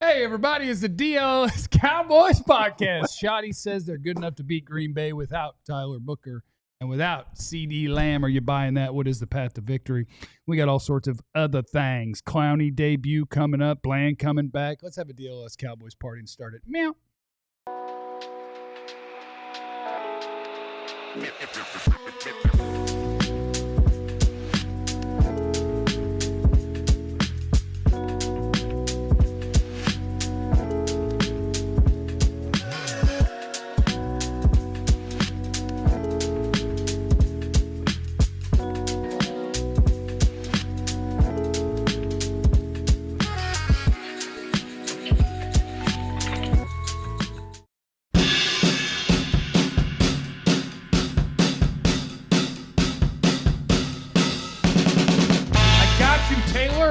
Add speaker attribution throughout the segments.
Speaker 1: Hey, everybody, it's the DLLS Cowboys podcast. Schotty says they're good enough to beat Green Bay without Tyler Booker and without CeeDee Lamb. Are you buying that? What is the path to victory? We got all sorts of other things. Clowney debut coming up. Bland coming back. Let's have a DLLS Cowboys party and start it. Meow.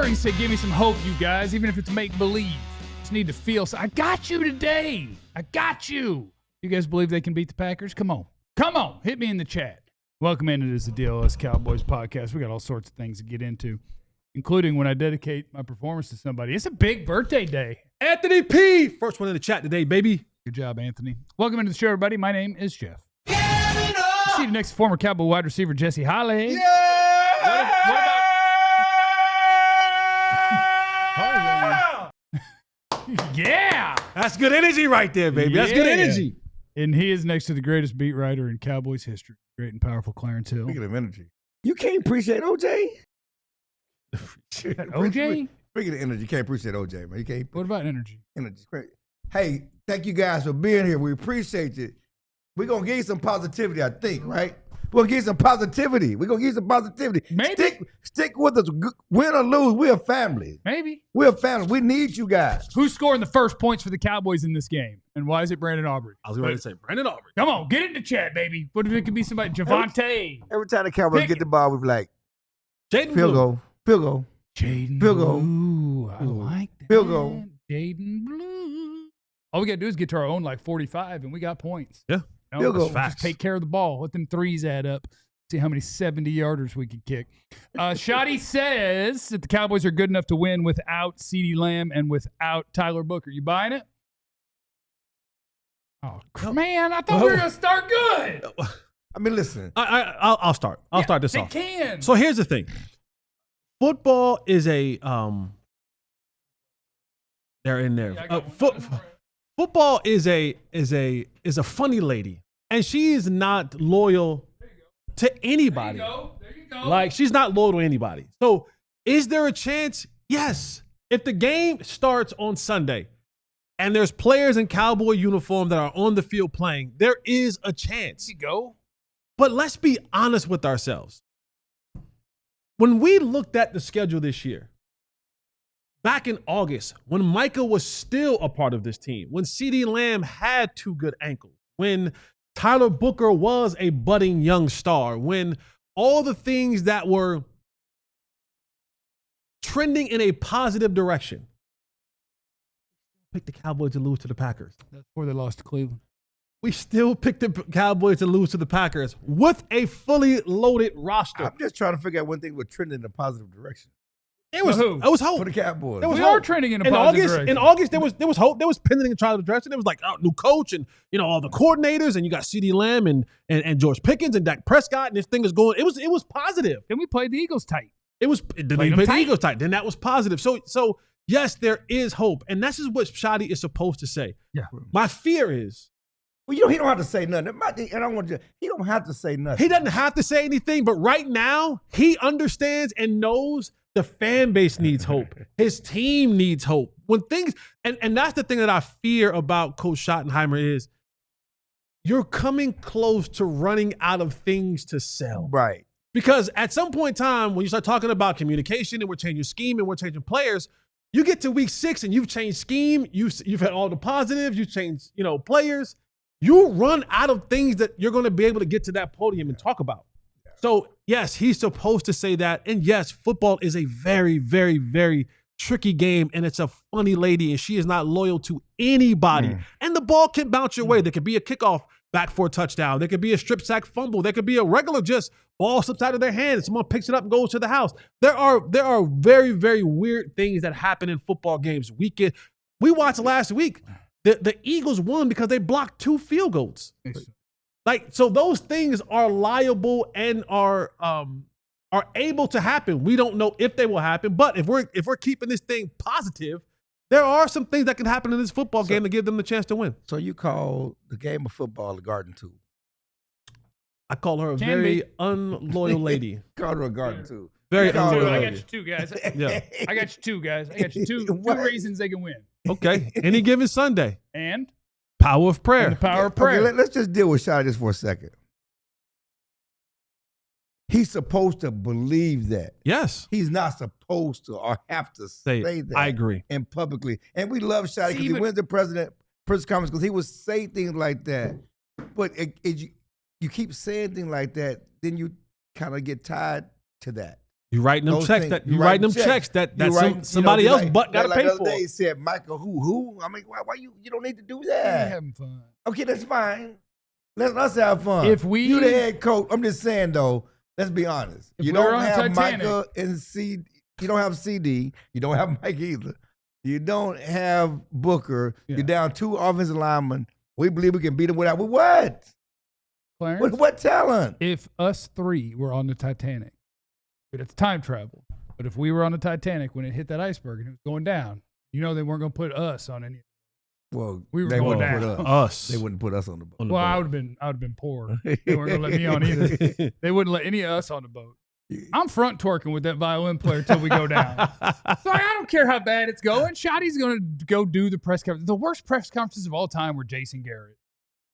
Speaker 1: He said, give me some hope, you guys, even if it's make-believe. Just need to feel. I got you today. I got you. You guys believe they can beat the Packers? Come on. Come on. Hit me in the chat. Welcome in. It is the DLLS Cowboys podcast. We got all sorts of things to get into, including when I dedicate my performance to somebody. It's a big birthday day.
Speaker 2: Anthony P. First one in the chat today, baby.
Speaker 1: Good job, Anthony. Welcome into the show, everybody. My name is Jeff. See you next to former Cowboy wide receiver Jesse Holley.
Speaker 2: Yeah!
Speaker 1: What about yeah.
Speaker 2: That's good energy right there, baby. That's good energy.
Speaker 1: And he is next to the greatest beat writer in Cowboys history, great and powerful Clarence Hill.
Speaker 3: Speaking of energy. You can't appreciate OJ?
Speaker 1: OJ?
Speaker 3: Speaking of energy, you can't appreciate OJ, man. You can't.
Speaker 1: What about energy?
Speaker 3: Energy's great. Hey, thank you guys for being here. We appreciate it. We're going to give you some positivity, I think, right? We're going to give you some positivity.
Speaker 1: Maybe.
Speaker 3: Stick with us. Win or lose, we're a family.
Speaker 1: Maybe.
Speaker 3: We're a family. We need you guys.
Speaker 1: Who's scoring the first points for the Cowboys in this game? And why is it Brandon Aubrey?
Speaker 2: I was going to say Brandon Aubrey.
Speaker 1: Come on, get it in the chat, baby. What if it could be somebody? Javante.
Speaker 3: Every time the Cowboys get the ball, we're like,
Speaker 2: Jaydon
Speaker 3: field
Speaker 2: Blue.
Speaker 3: goal. Field goal.
Speaker 1: Jaydon
Speaker 3: Field goal.
Speaker 1: Blue. I like that.
Speaker 3: Field goal.
Speaker 1: Jaydon Blue. All we got to do is get to our own like 45, and we got points.
Speaker 2: Yeah.
Speaker 1: No,
Speaker 3: Field goal.
Speaker 1: just take care of the ball. Let them threes add up. See how many 70-yarders we can kick. Schotty says that the Cowboys are good enough to win without CeeDee Lamb and without Tyler Booker. You buying it? Oh, man, I thought we were going to start good.
Speaker 3: I mean, listen.
Speaker 2: I'll start. I'll start this off.
Speaker 1: They can.
Speaker 2: So here's the thing. Football is a they're in there. Football is a funny lady, and she is not loyal to anybody.
Speaker 1: There you go.
Speaker 2: Like, she's not loyal to anybody. So is there a chance? Yes. If the game starts on Sunday and there's players in Cowboy uniform that are on the field playing, there is a chance.
Speaker 1: There you go.
Speaker 2: But let's be honest with ourselves. When we looked at the schedule this year, back in August, when Micah was still a part of this team, when CeeDee Lamb had two good ankles, when Tyler Booker was a budding young star, when all the things that were trending in a positive direction, picked the Cowboys to lose to the Packers.
Speaker 1: That's before they lost to Cleveland.
Speaker 2: We still picked the Cowboys to lose to the Packers with a fully loaded roster.
Speaker 3: I'm just trying to figure out one thing we're trending in a positive direction.
Speaker 2: It was hope.
Speaker 3: For the Cowboys.
Speaker 1: We are trending in a positive direction.
Speaker 2: In August, there was hope. There was pending in positive direction. There was like new coach and all the coordinators, and you got CeeDee Lamb and George Pickens and Dak Prescott, and this thing is going. It was positive.
Speaker 1: Then we played the Eagles tight.
Speaker 2: Then we played the Eagles tight. Then that was positive. So yes, there is hope, and this is what Schotty is supposed to say.
Speaker 1: Yeah.
Speaker 2: My fear is.
Speaker 3: Well, he don't have to say nothing. He don't have to say nothing.
Speaker 2: He doesn't have to say anything, but right now he understands and knows the fan base needs hope. His team needs hope. When things and that's the thing that I fear about Coach Schottenheimer is you're coming close to running out of things to sell.
Speaker 3: Right.
Speaker 2: Because at some point in time, when you start talking about communication and we're changing scheme and we're changing players, you get to week 6 and you've changed scheme, you've had all the positives, you've changed, players. You run out of things that you're going to be able to get to that podium and talk about. So, yes, he's supposed to say that. And, yes, football is a very, very, very tricky game, and it's a funny lady, and she is not loyal to anybody. And the ball can bounce your way. There could be a kickoff back for a touchdown. There could be a strip sack fumble. There could be a regular just ball slips out of their hand and someone picks it up and goes to the house. There are very, very weird things that happen in football games. We watched last week. The Eagles won because they blocked 2 field goals. So those things are liable and are able to happen. We don't know if they will happen, but if we're keeping this thing positive, there are some things that can happen in this football game to give them the chance to win.
Speaker 3: So you call the game of football a garden tool?
Speaker 2: I call her a very unloyal lady.
Speaker 3: Call her a garden tool.
Speaker 2: Very unloyal
Speaker 1: I
Speaker 2: lady.
Speaker 1: got you 2 guys.
Speaker 2: Yeah.
Speaker 1: I got you 2 guys. I got you two reasons they can win.
Speaker 2: Okay. Any given Sunday.
Speaker 1: And
Speaker 2: Power of prayer.
Speaker 1: the power of prayer.
Speaker 3: Okay, let's just deal with Shotty just for a second. He's supposed to believe that.
Speaker 2: Yes.
Speaker 3: He's not supposed to or have to say that.
Speaker 2: I agree.
Speaker 3: And publicly. And we love Shotty because he went to press conference because he would say things like that. But you keep saying things like that, then you kind of get tied to that.
Speaker 2: You writing them checks that somebody else got to pay
Speaker 3: the other
Speaker 2: for.
Speaker 3: Day he said, Michael, who? I mean, why you don't need to do that?
Speaker 1: Having fun.
Speaker 3: Okay, that's fine. Let's have fun.
Speaker 1: You
Speaker 3: the head coach, I'm just saying though, let's be honest. You don't have Micah and CeeDee. You don't have CeeDee. You don't have Mike either. You don't have Booker. Yeah. You're down 2 offensive linemen. We believe we can beat them with what?
Speaker 1: Clarence,
Speaker 3: with what talent?
Speaker 1: If us 3 were on the Titanic, we'd have to time travel. But if we were on the Titanic when it hit that iceberg and it was going down, they weren't going to put us on any.
Speaker 3: Well,
Speaker 1: we were going down.
Speaker 2: They
Speaker 3: wouldn't put us on the boat.
Speaker 1: Well, I would have been poor. They weren't going to let me on either. They wouldn't let any of us on the boat. I'm front twerking with that violin player till we go down. So I don't care how bad it's going. Shotty's going to go do the press conference. The worst press conferences of all time were Jason Garrett.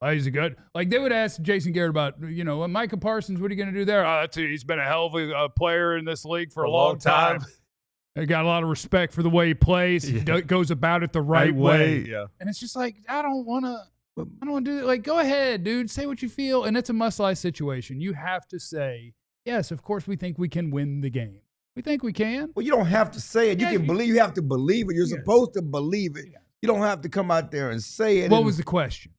Speaker 1: Oh, he's a good. Like they would ask Jason Garrett about, Micah Parsons. What are you going to do there? He's been a hell of a player in this league for a long time. They got a lot of respect for the way he plays. Yeah. He goes about it the right way.
Speaker 2: Yeah.
Speaker 1: And it's just like I don't want to do it. Like, go ahead, dude. Say what you feel. And it's a must-lie situation. You have to say, yes, of course we think we can win the game. We think we can.
Speaker 3: Well, you don't have to say it. You can believe. You have to believe it. You're supposed to believe it. You don't have to come out there and say it.
Speaker 1: What was the question?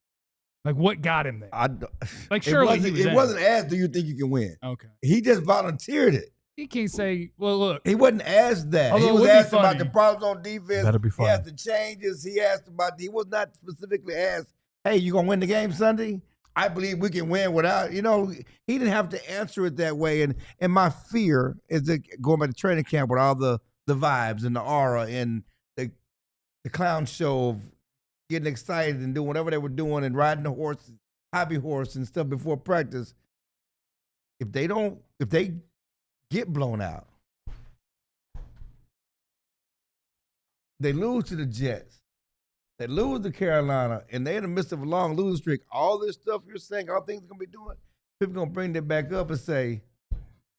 Speaker 1: Like, what got him there? Surely
Speaker 3: it wasn't asked, do you think you can win?
Speaker 1: Okay.
Speaker 3: He just volunteered it.
Speaker 1: He can't say, well, look.
Speaker 3: He wasn't asked that.
Speaker 1: Although
Speaker 3: he was asked about the problems on defense.
Speaker 2: That'll be funny.
Speaker 3: He asked the changes. He was not specifically asked, hey, you going to win the game Sunday? I believe we can win without, he didn't have to answer it that way. And my fear is that going back to training camp with all the vibes and the aura and the clown show of getting excited and doing whatever they were doing and riding the horse, hobby horse and stuff before practice. If they get blown out, they lose to the Jets, they lose to Carolina, and they're in the midst of a long losing streak. All this stuff you're saying, all things going to be doing, people going to bring that back up and say,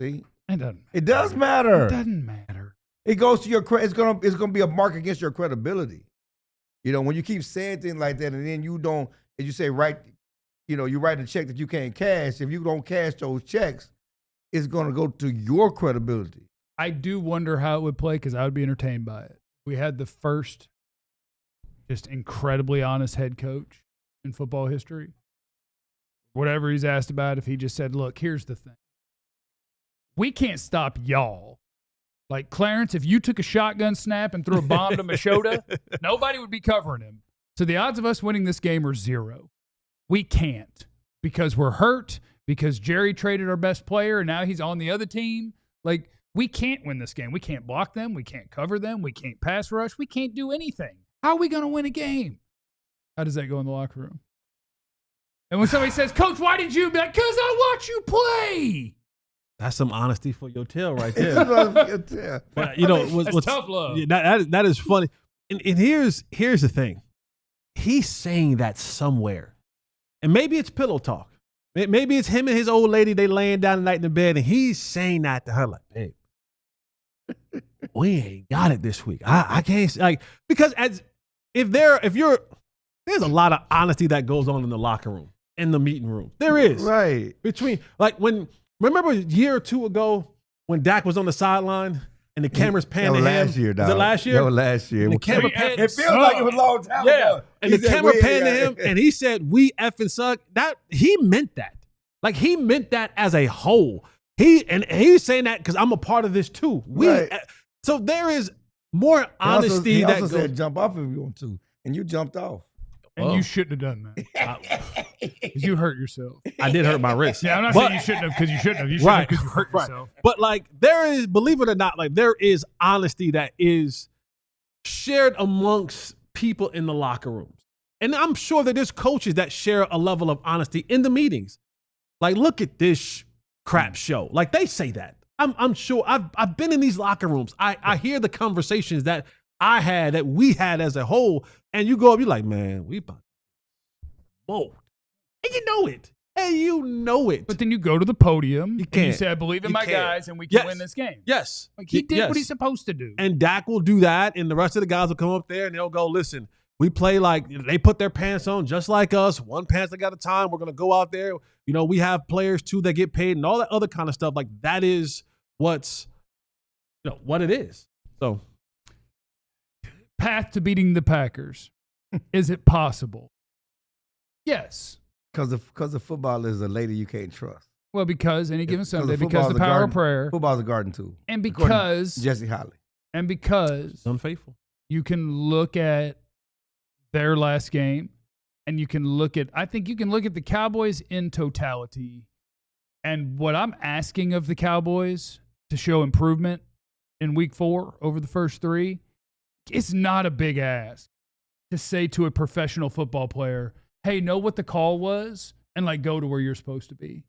Speaker 3: see, it does matter.
Speaker 1: It doesn't matter.
Speaker 3: It goes to your credit. It's going to be a mark against your credibility. When you keep saying things like that and then you don't, as you say, you write a check that you can't cash. If you don't cash those checks, it's going to go to your credibility.
Speaker 1: I do wonder how it would play because I would be entertained by it. We had the first just incredibly honest head coach in football history. Whatever he's asked about, if he just said, look, here's the thing. We can't stop y'all. Like, Clarence, if you took a shotgun snap and threw a bomb to Machota, nobody would be covering him. So the odds of us winning this game are 0. We can't because we're hurt, because Jerry traded our best player, and now he's on the other team. Like, we can't win this game. We can't block them. We can't cover them. We can't pass rush. We can't do anything. How are we going to win a game? How does that go in the locker room? And when somebody says, Coach, why did you? Be like, because I watch you play.
Speaker 2: That's some honesty for your tail right there. But,
Speaker 1: that's tough love.
Speaker 2: That is funny. And here's the thing. He's saying that somewhere. And maybe it's pillow talk. Maybe it's him and his old lady, they laying down the night in the bed, and he's saying that to her like, babe, we ain't got it this week. I can't, because there's a lot of honesty that goes on in the locker room, in the meeting room. There is.
Speaker 3: Right.
Speaker 2: Remember a year or two ago when Dak was on the sideline and the camera's panning him.
Speaker 3: Last year, dog.
Speaker 2: Was it last year?
Speaker 3: That was last year.
Speaker 2: And the camera pan-
Speaker 3: It feels like it was a long time ago.
Speaker 2: And the camera panned to him, and he said, "We effing suck." That he meant that. Like he meant that as a whole. He's saying that because I'm a part of this too. So there is more honesty.
Speaker 3: He also said jump off if you want to, and you jumped off.
Speaker 1: And you shouldn't have done that. You hurt yourself.
Speaker 2: I did hurt my wrist.
Speaker 1: Yeah, I'm not saying you shouldn't have because you shouldn't have. You should have because you hurt yourself.
Speaker 2: But like there is, believe it or not, like there is honesty that is shared amongst people in the locker rooms. And I'm sure that there's coaches that share a level of honesty in the meetings. Like, look at this crap show. Like they say that. I'm sure I've been in these locker rooms. I hear the conversations that we had as a whole, and you go up, you're like, man, we about whoa. And you know it. And you know it.
Speaker 1: But then you go to the podium and you say, I believe in my
Speaker 2: can't.
Speaker 1: guys and we can win this game.
Speaker 2: Yes.
Speaker 1: Like he did what he's supposed to do.
Speaker 2: And Dak will do that, and the rest of the guys will come up there and they'll go, listen, we play like they put their pants on just like us, one pants at a time. We're going to go out there. You know, we have players too that get paid and all that other kind of stuff. Like that is what it is. So
Speaker 1: path to beating the Packers. Is it possible? Yes.
Speaker 3: Because the football is a lady you can't trust.
Speaker 1: Well, because any given Sunday,
Speaker 3: the
Speaker 1: because the power of prayer.
Speaker 3: Football's a garden tool.
Speaker 1: And because
Speaker 3: Jesse Holley.
Speaker 1: And because
Speaker 2: it's unfaithful.
Speaker 1: You can look at their last game and you can look at the Cowboys in totality. And what I'm asking of the Cowboys to show improvement in week 4 over the first 3, it's not a big ask to say to a professional football player, hey, know what the call was and like go to where you're supposed to be.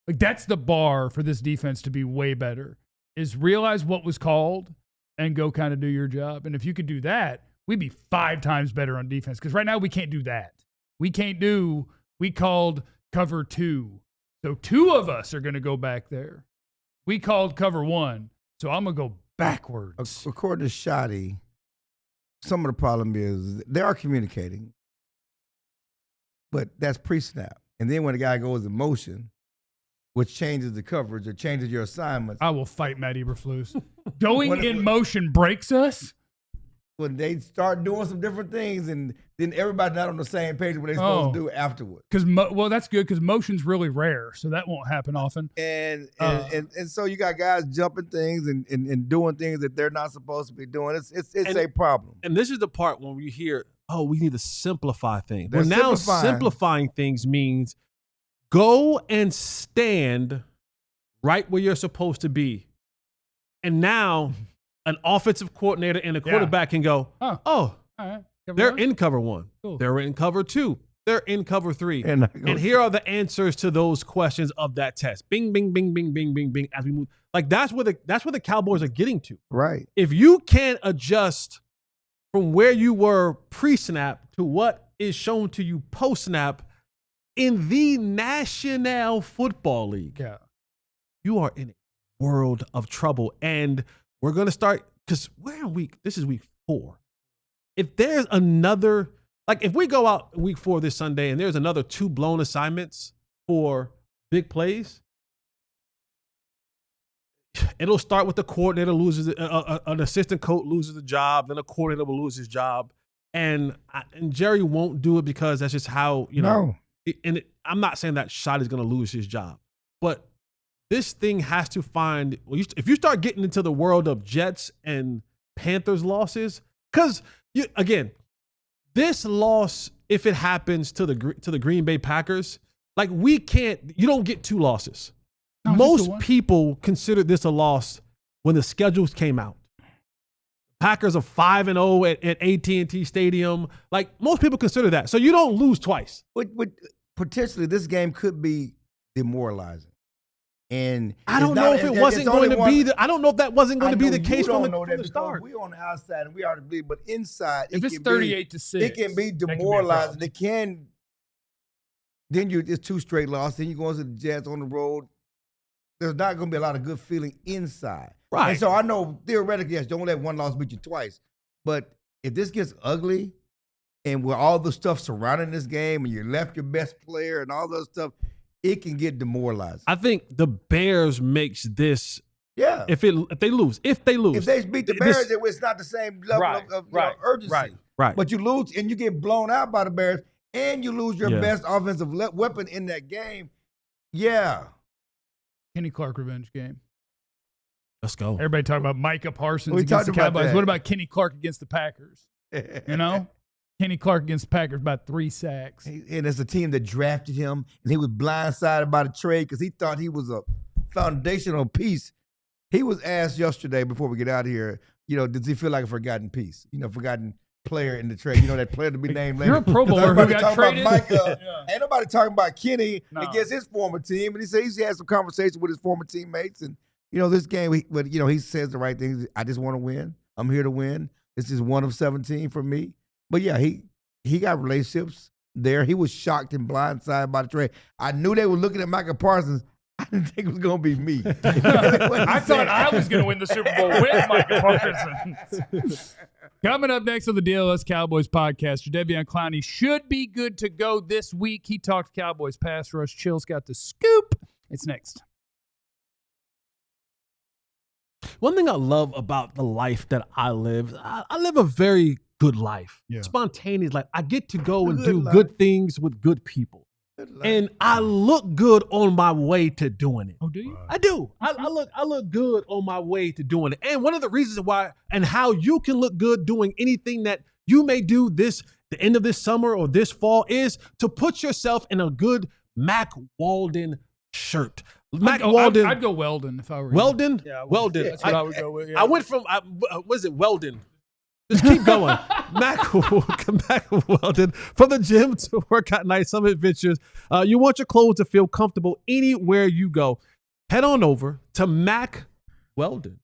Speaker 1: Like that's the bar for this defense to be way better, is realize what was called and go kind of do your job. And if you could do that, we'd be 5 times better on defense. Because right now we can't do that. We called cover 2. So 2 of us are going to go back there. We called cover 1. So I'm going to go backwards.
Speaker 3: According to Schotty, some of the problem is they are communicating, but that's pre-snap. And then when the guy goes in motion, which changes the coverage or changes your assignments.
Speaker 1: I will fight Matt Eberflus. Going in motion breaks us?
Speaker 3: When they start doing some different things and then everybody not on the same page what they're supposed to do afterwards.
Speaker 1: Well, that's good because motion's really rare, so that won't happen often.
Speaker 3: And so you got guys jumping things and doing things that they're not supposed to be doing. It's a problem.
Speaker 2: And this is the part when we hear, we need to simplify things. Well, now simplifying things means go and stand right where you're supposed to be. And now an offensive coordinator and a quarterback can go, all right, they're in cover 1. Cool. They're in cover 2. They're in cover 3. And here are the answers to those questions of that test. Bing, bing, bing, bing, bing, bing, bing. As we move, like that's where the Cowboys are getting to.
Speaker 3: Right.
Speaker 2: If you can't adjust from where you were pre-snap to what is shown to you post-snap in the National Football League, you are in a world of trouble. And we're going to start, because we're in this is week 4. If there's another, like if we go out week 4 this Sunday and there's another 2 blown assignments for big plays, it'll start with the coordinator loses, an assistant coach loses the job, then a coordinator will lose his job. And Jerry won't do it because that's just how, I'm not saying that Schotty's going to lose his job, but this thing has to find, if you start getting into the world of Jets and Panthers losses, because again, this loss, if it happens to the Green Bay Packers, like you don't get 2 losses. No, most people considered this a loss when the schedules came out. Packers are 5-0 at AT&T Stadium. Like most people consider that. So you don't lose twice.
Speaker 3: But potentially this game could be demoralizing. And
Speaker 2: I don't know if it wasn't going to be I don't know if that wasn't going to be the case from the start.
Speaker 3: We're on the outside and we are to believe, but inside,
Speaker 1: if it's 38-6,
Speaker 3: it can be demoralizing. It's 2 straight losses. Then you go into the Jets on the road. There's not going to be a lot of good feeling inside.
Speaker 2: Right.
Speaker 3: And so I know theoretically, yes, don't let one loss beat you twice. But if this gets ugly and with all the stuff surrounding this game and you left your best player and all that stuff, it can get demoralizing.
Speaker 2: I think the Bears makes this
Speaker 3: Yeah.
Speaker 2: If they lose.
Speaker 3: If they beat the Bears, it's not the same level of urgency.
Speaker 2: Right.
Speaker 3: But you lose and you get blown out by the Bears, and you lose your
Speaker 2: Yeah.
Speaker 3: best offensive weapon in that game. Yeah.
Speaker 1: Kenny Clark revenge game.
Speaker 2: Let's go.
Speaker 1: Everybody talking about Micah Parsons
Speaker 3: We
Speaker 1: against the
Speaker 3: talked about
Speaker 1: Cowboys.
Speaker 3: that.
Speaker 1: What about Kenny Clark against the Packers? You know? Kenny Clark against the Packers, about 3 sacks.
Speaker 3: And it's a team that drafted him, and he was blindsided by the trade because he thought he was a foundational piece. He was asked yesterday before we get out of here, does he feel like a forgotten piece? Forgotten player in the trade. That player to be named later.
Speaker 1: You're a Pro Bowler who got traded.
Speaker 3: Ain't nobody talking about Kenny
Speaker 1: No.
Speaker 3: against his former team. And he said he's had some conversation with his former teammates. And, this game, he says the right things. I just want to win. I'm here to win. This is 1 of 17 for me. But, yeah, he got relationships there. He was shocked and blindsided by the trade. I knew they were looking at Micah Parsons. I didn't think it was going to be me.
Speaker 1: I thought I was going to win the Super Bowl with Micah Parsons. Coming up next on the DLS Cowboys podcast, Jadeveon Clowney should be good to go this week. He talked Cowboys pass rush. Chill's got the scoop. It's next.
Speaker 2: One thing I love about the life that I live, I live a very good life.
Speaker 1: Yeah.
Speaker 2: Spontaneous life. I get to go and
Speaker 3: Good
Speaker 2: do
Speaker 3: life.
Speaker 2: good things with good people. And I look good on my way to doing it.
Speaker 1: Oh, do you?
Speaker 2: I do. I look good on my way to doing it. And one of the reasons why and how you can look good doing anything that you may do the end of this summer or this fall is to put yourself in a good Mac Weldon shirt. Mac Weldon.
Speaker 1: I'd go Weldon if I were you.
Speaker 2: Weldon?
Speaker 1: Yeah,
Speaker 2: Weldon.
Speaker 1: That's what I would go with. Yeah.
Speaker 2: I went from, was it Weldon? Just keep going. Mac Weldon. From the gym to workout nights, some adventures. You want your clothes to feel comfortable anywhere you go. Head on over to Mac Weldon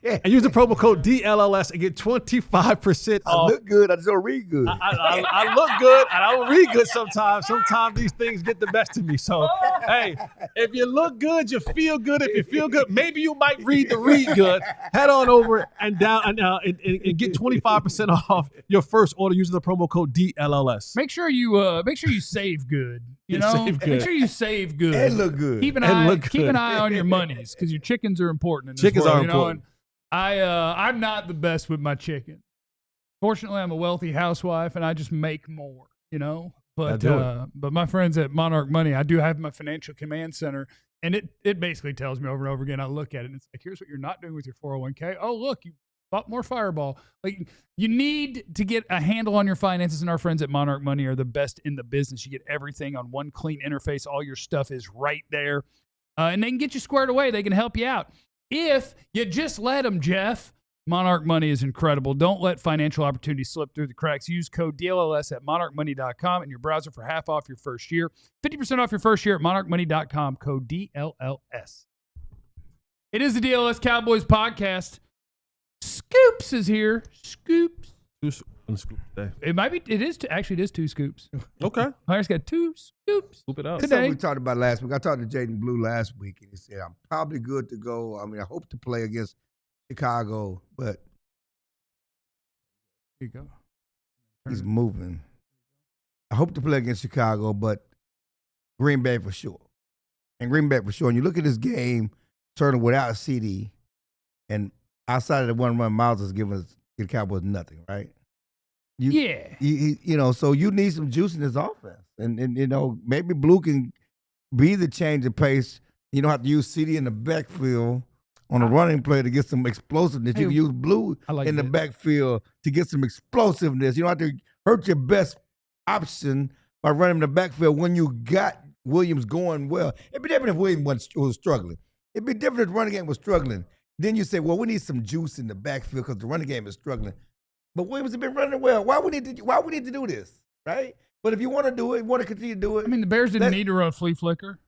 Speaker 2: and use the promo code DLLS and get 25%
Speaker 3: I
Speaker 2: off.
Speaker 3: look good. I just don't read good.
Speaker 2: I look good and I don't read good sometimes. Sometimes these things get the best of me. So, hey, if you look good, you feel good. If you feel good, maybe you might read good. Head on over and get 25% off your first order using the promo code DLLS.
Speaker 1: Make sure you save good.
Speaker 2: Save good.
Speaker 1: Make sure you save good
Speaker 3: And look good.
Speaker 1: Keep an eye on your monies because your chickens are important. In this
Speaker 2: Chickens
Speaker 1: world,
Speaker 2: are important.
Speaker 1: And I'm not the best with my chicken. Fortunately, I'm a wealthy housewife and I just make more. But my friends at Monarch Money, I do have my financial command center, and it basically tells me over and over again. I look at it and it's like, here's what you're not doing with your 401k. Oh, look, you bought more Fireball. Like, you need to get a handle on your finances, and our friends at Monarch Money are the best in the business. You get everything on one clean interface. All your stuff is right there, and they can get you squared away. They can help you out if you just let them, Jeff. Monarch Money is incredible. Don't let financial opportunities slip through the cracks. Use code DLLS at monarchmoney.com in your browser for half off your first year. 50% off your first year at monarchmoney.com, code DLLS. It is the DLS Cowboys podcast. Scoops is here. Scoops. It is 2 scoops.
Speaker 2: Okay.
Speaker 1: Hunter's got 2 scoops.
Speaker 2: Scoop it out.
Speaker 3: That's something we talked about last week. I talked to Jaydon Blue last week, and he said, I'm probably good to go. I mean, I hope to play against Chicago, but
Speaker 1: Here you go.
Speaker 3: he's moving. I hope to play against Chicago, but Green Bay for sure. And Green Bay for sure. And you look at this game, certainly without CeeDee, and outside of the one-run, Miles is giving the Cowboys nothing, right? So you need some juice in this offense. And maybe Blue can be the change of pace. You don't have to use CeeDee in the backfield on a running play to get some explosiveness. You can use Blue in the backfield to get some explosiveness. You don't have to hurt your best option by running in the backfield when you got Williams going well. It'd be different if Williams was struggling. It'd be different if the running game was struggling. Then you say, well, we need some juice in the backfield because the running game is struggling. But Williams has been running well. Why we need to do this, right? But if you want to do it, you want to continue to do it.
Speaker 1: I mean, the Bears didn't need to run flea flicker.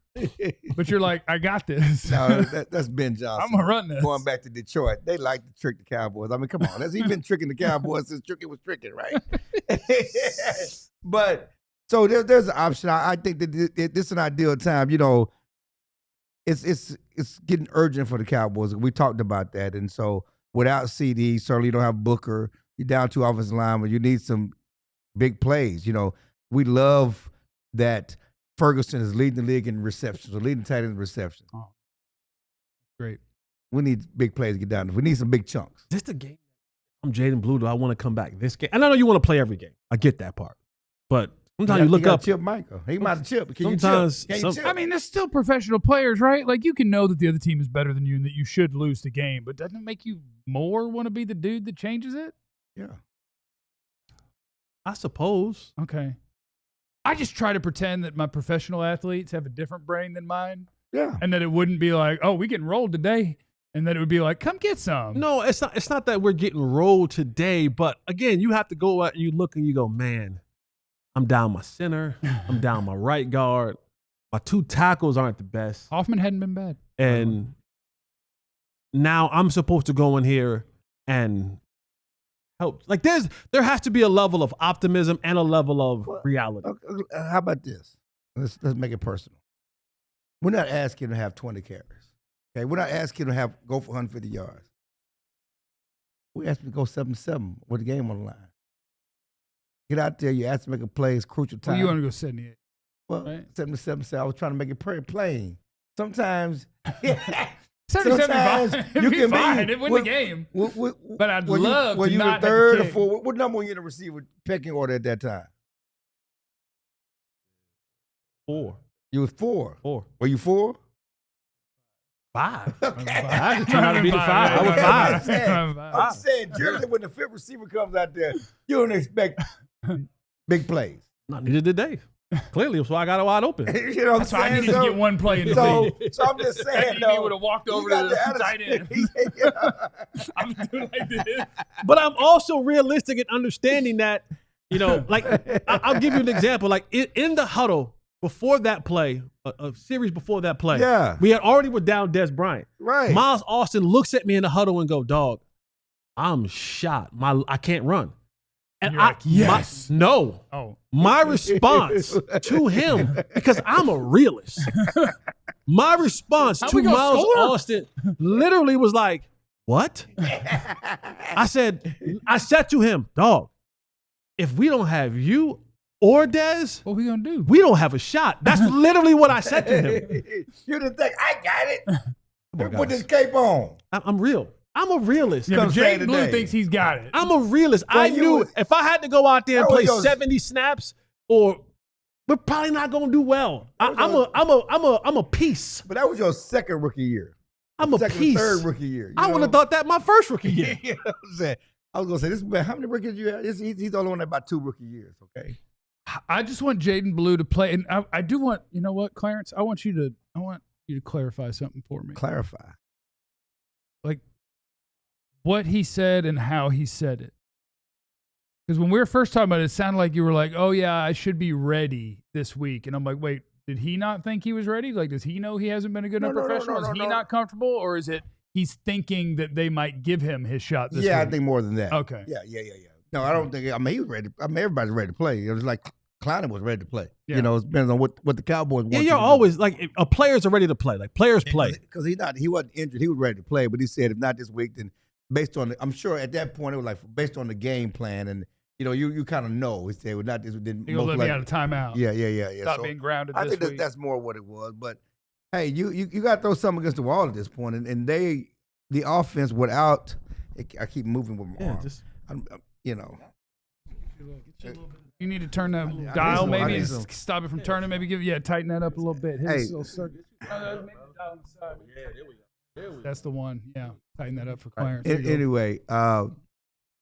Speaker 1: But you're like, I got this.
Speaker 3: No, that's Ben Johnson.
Speaker 1: I'm going to run this.
Speaker 3: Going back to Detroit, they like to trick the Cowboys. I mean, come on. Has he been tricking the Cowboys since tricking was tricking, right? But so there's an option. I think that this is an ideal time. It's getting urgent for the Cowboys. We talked about that. And so without CeeDee, certainly you don't have Booker. You're down 2 offensive linemen. You need some big plays. We love that Ferguson is leading the league in receptions, or leading tight end in receptions.
Speaker 1: Oh, great.
Speaker 3: We need big plays to get down. We need some big chunks.
Speaker 2: This the game. I'm Jaydon Blue. Do I want to come back this game? And I know you want to play every game. I get that part. But sometimes you look up.
Speaker 3: Chip Michael. He might have chip. Can
Speaker 2: sometimes,
Speaker 3: you chip?
Speaker 1: I mean, they're still professional players, right? Like, you can know that the other team is better than you and that you should lose the game, but doesn't it make you more want to be the dude that changes it?
Speaker 3: Yeah.
Speaker 2: I suppose.
Speaker 1: Okay. I just try to pretend that my professional athletes have a different brain than mine.
Speaker 3: Yeah.
Speaker 1: And that it wouldn't be like, oh, we getting rolled today. And that it would be like, come get some.
Speaker 2: No, it's not that we're getting rolled today, but again, you have to go out and you look and you go, man, I'm down my center. I'm down my right guard. My 2 tackles aren't the best.
Speaker 1: Hoffman hadn't been bad.
Speaker 2: And now I'm supposed to go in here and help. Like there has to be a level of optimism and a level of reality.
Speaker 3: How about this? Let's make it personal. We're not asking to have 20 carries. Okay, we're not asking to go for 150 yards. We asked him to go 7-7 with the game on the line. Get out there, you ask him to make a play, it's crucial time.
Speaker 1: Well, you want to go 78.
Speaker 3: Well,
Speaker 1: right?
Speaker 3: 7-7, say I was trying to make it plain. Sometimes,
Speaker 1: 75.
Speaker 3: you can
Speaker 1: fine.
Speaker 3: be.
Speaker 1: It win the game. But I'd love
Speaker 3: to
Speaker 1: not
Speaker 3: the
Speaker 1: have
Speaker 3: third
Speaker 1: to
Speaker 3: or
Speaker 1: kick.
Speaker 3: fourth. What number were you in the receiver pecking order at that time?
Speaker 2: 4.
Speaker 3: You was 4.
Speaker 2: 4.
Speaker 3: Were you 4?
Speaker 2: 5.
Speaker 3: Okay.
Speaker 2: I just trying to be the 5. I was 5.
Speaker 3: I'm saying, generally, when the fifth receiver comes out there, you don't expect big plays.
Speaker 2: Not neither did they. Clearly, that's why I got it wide open.
Speaker 3: You know what I'm
Speaker 1: That's why I
Speaker 3: saying?
Speaker 1: needed to get one play in the lead.
Speaker 3: So I'm just saying,
Speaker 1: He would have walked over to the tight end. I'm doing like this.
Speaker 2: But I'm also realistic in understanding that, like, I'll give you an example. Like, in the huddle before that play, a series before that play,
Speaker 3: Yeah.
Speaker 2: we had already were down Des Bryant.
Speaker 3: Right.
Speaker 2: Miles Austin looks at me in the huddle and go, dog, I'm shot. I can't run. And
Speaker 1: You're like, yes.
Speaker 2: No.
Speaker 1: Oh.
Speaker 2: My response to him, because I'm a realist, my response to Miles Austin literally was like, what? I said to him, dog, if we don't have you or Dez,
Speaker 1: What we going to do?
Speaker 2: we don't have a shot. That's literally what I said to him.
Speaker 3: You didn't think, I got it.
Speaker 2: on,
Speaker 3: Put this cape on.
Speaker 2: I'm real. I'm a realist.
Speaker 1: Yeah, but
Speaker 3: Come say
Speaker 1: Jaydon Blue
Speaker 3: today.
Speaker 1: thinks he's got it.
Speaker 2: I'm a realist.
Speaker 3: Well,
Speaker 2: I
Speaker 3: you
Speaker 2: knew
Speaker 3: was-
Speaker 2: if I had to go out there and
Speaker 3: That was
Speaker 2: play
Speaker 3: your-
Speaker 2: 70 snaps, we're probably not gonna do well. I'm a piece.
Speaker 3: But that was your second rookie year.
Speaker 2: I'm a
Speaker 3: second,
Speaker 2: piece.
Speaker 3: third rookie year.
Speaker 2: I would have thought that my first rookie year.
Speaker 3: You know what I'm saying? I was going to say, this man, how many rookies you have? He's the only one that about 2 rookie years, okay?
Speaker 1: I just want Jaydon Blue to play. And I do want, you know what, Clarence? I want you to clarify something for me.
Speaker 3: Clarify.
Speaker 1: Like, what he said and how he said it. Because when we were first talking about it, it sounded like you were like, oh, yeah, I should be ready this week. And I'm like, wait, did he not think he was ready? Like, does he know he hasn't been a good enough professional? Is he not comfortable? Or is it he's thinking that they might give him his shot this week?
Speaker 3: I think more than that.
Speaker 1: Okay.
Speaker 3: Yeah. No, I don't think, he was ready. Everybody's ready to play. It was like Clowney was ready to play.
Speaker 1: Yeah.
Speaker 3: You know, it depends on what the Cowboys want.
Speaker 2: Yeah, you're always like players are ready to play. Like players play.
Speaker 3: Because he wasn't injured. He was ready to play, but he said if not this week, then based on I'm sure at that point it was like based on the game plan and you kind of know. He said not this then
Speaker 1: He'll let me out of timeout.
Speaker 3: Yeah.
Speaker 1: Stop being grounded
Speaker 3: I
Speaker 1: this
Speaker 3: think
Speaker 1: week.
Speaker 3: that's more what it was. But hey, you got to throw something against the wall at this point, and the offense without I keep moving with my arm.
Speaker 1: You need to turn that
Speaker 3: I
Speaker 1: dial
Speaker 3: need some- I
Speaker 1: maybe
Speaker 3: need
Speaker 1: and
Speaker 3: some.
Speaker 1: stop it from turning. Maybe tighten that up a little bit. Hit
Speaker 3: Hey.
Speaker 1: this little circuit. Maybe the dial on the side. That's the one. Yeah, tighten that up for Clarence. There you go.
Speaker 3: Anyway,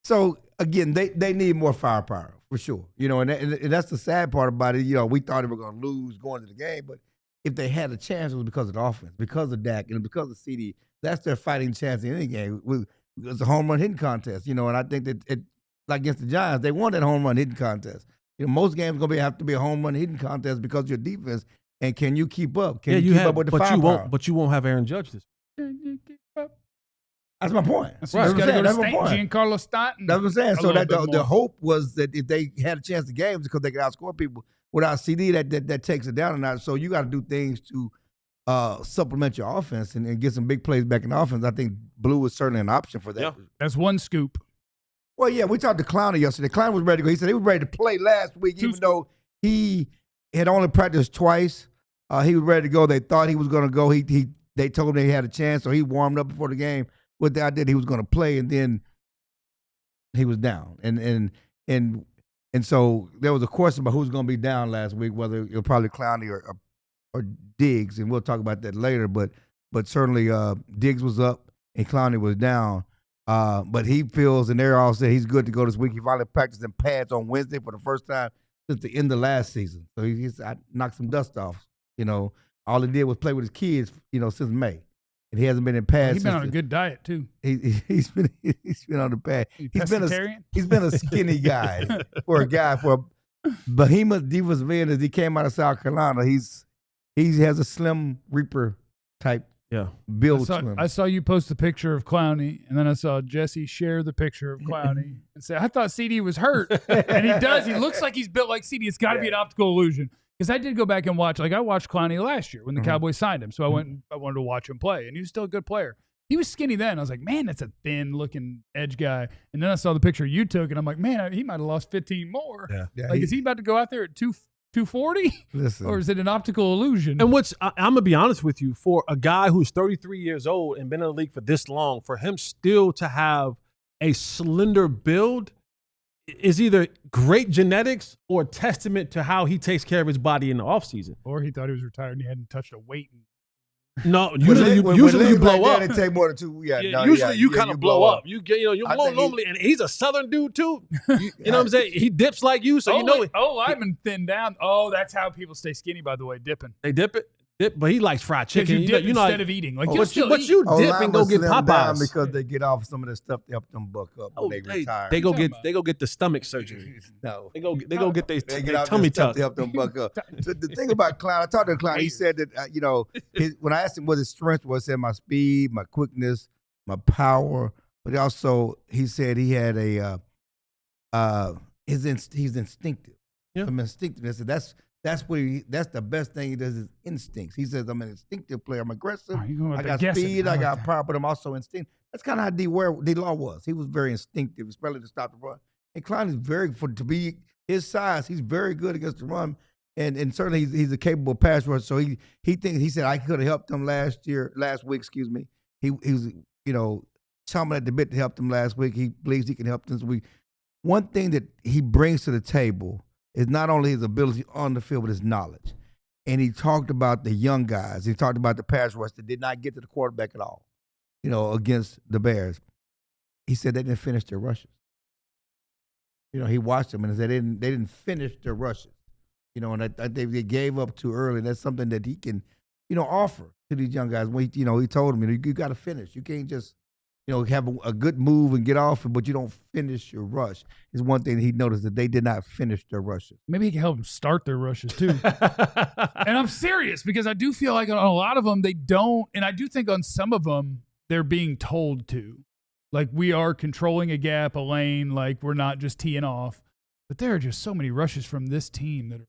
Speaker 3: so again, they need more firepower for sure. And that's the sad part about it. We thought they were going to lose going to the game, but if they had a chance, it was because of the offense, because of Dak, and because of CeeDee. That's their fighting chance in any game. It was a home run hitting contest, and I think that like against the Giants, they won that home run hitting contest. Most games going to have to be a home run hitting contest because of your defense. And can you keep up? Can you keep up with the firepower?
Speaker 2: But you won't have Aaron Judge this.
Speaker 3: That's my point.
Speaker 1: That's
Speaker 3: That's
Speaker 1: right.
Speaker 3: what I'm saying.
Speaker 1: Go
Speaker 3: That's
Speaker 1: to
Speaker 3: my point.
Speaker 1: Giancarlo Stanton.
Speaker 3: That's what I'm saying.
Speaker 1: a
Speaker 3: So
Speaker 1: little
Speaker 3: that
Speaker 1: bit
Speaker 3: the
Speaker 1: more.
Speaker 3: hope was that if they had a chance to games because they could outscore people. Without CeeDee, that takes it down a notch. So you got to do things to supplement your offense and get some big plays back in the offense. I think Blue is certainly an option for that.
Speaker 2: Yeah.
Speaker 1: That's one scoop.
Speaker 3: Well, yeah, we talked to Clowney yesterday. Clowney was ready to go. He said he was ready to play last week, even though he had only practiced twice. He was ready to go. They thought he was going to go. They they told him they had a chance, so he warmed up before the game with the idea that he was going to play, and then he was down. And so there was a question about who's going to be down last week, whether it was probably Clowney or Diggs, and we'll talk about that later. But certainly Diggs was up and Clowney was down. But he feels, and they're all saying he's good to go this week. He finally practiced in pads on Wednesday for the first time since the end of last season. So I knocked some dust off. All he did was play with his kids, since May. And he hasn't been in pads.
Speaker 1: He's been on a good diet too.
Speaker 3: He's been on the pad. He's been a skinny guy for a behemoth defensive end as he came out of South Carolina. He has a Slim Reaper type build.
Speaker 1: I saw you post a picture of Clowney, and then I saw Jesse share the picture of Clowney and say, I thought CeeDee was hurt. And he does. He looks like he's built like CeeDee. It's got to be an optical illusion. Because I did go back and watch. Like, I watched Clowney last year when the Cowboys signed him. So I wanted to watch him play. And he was still a good player. He was skinny then. I was like, man, that's a thin-looking edge guy. And then I saw the picture you took, and I'm like, man, he might have lost 15 more.
Speaker 2: Yeah.
Speaker 1: Like, is he about to go out there at 240?
Speaker 3: Listen.
Speaker 1: Or is it an optical illusion?
Speaker 2: And I'm going to be honest with you, for a guy who's 33 years old and been in the league for this long, for him still to have a slender build is either great genetics or a testament to how he takes care of his body in the offseason.
Speaker 1: Or he thought he was retired and he hadn't touched a weight.
Speaker 2: No, usually you blow up.
Speaker 3: It take more than two.
Speaker 2: Usually you kind of blow up. You get, you blow normally, and he's a Southern dude too. You know what I'm saying? He dips like you, so
Speaker 1: Lyman thinned down. Oh, that's how people stay skinny, by the way, dipping.
Speaker 2: They dip, but he likes fried chicken.
Speaker 1: You dip instead of eating. Like,
Speaker 2: but you dip and go get Popeyes
Speaker 3: because they get off some of the stuff to help them buck up when they retire.
Speaker 2: They go get the stomach surgery.
Speaker 3: No,
Speaker 2: they go get their
Speaker 3: tummy tuck to help them buck up. So the thing about Clown, I talked to Clown. He said that when I asked him what his strength was, he said my speed, my quickness, my power, but also he said he had he's instinctive. Some instinctiveness. That's the best thing he does is instincts. He says, I'm an instinctive player. I'm aggressive. I got speed. I got power, but I'm also instinctive. That's kind of how D-Law was. He was very instinctive, especially to stop the run. And Clown is to be his size, he's very good against the run. And certainly he's a capable pass rusher. So he said I could have helped him last week. He was, chomping at the bit to help them last week. He believes he can help them this week. One thing that he brings to the table is not only his ability on the field, but his knowledge. And he talked about the young guys. He talked about the pass rush that did not get to the quarterback at all, against the Bears. He said they didn't finish their rushes. He watched them and said they didn't finish their rushes. And they gave up too early. That's something that he can, offer to these young guys. When he told them, you got to finish. You can't just have a good move and get off, but you don't finish your rush. Is one thing he noticed that they did not finish their rushes.
Speaker 1: Maybe he can help them start their rushes too. And I'm serious because I do feel like on a lot of them they don't, and I do think on some of them they're being told to. Like we are controlling a gap, a lane, like we're not just teeing off. But there are just so many rushes from this team that are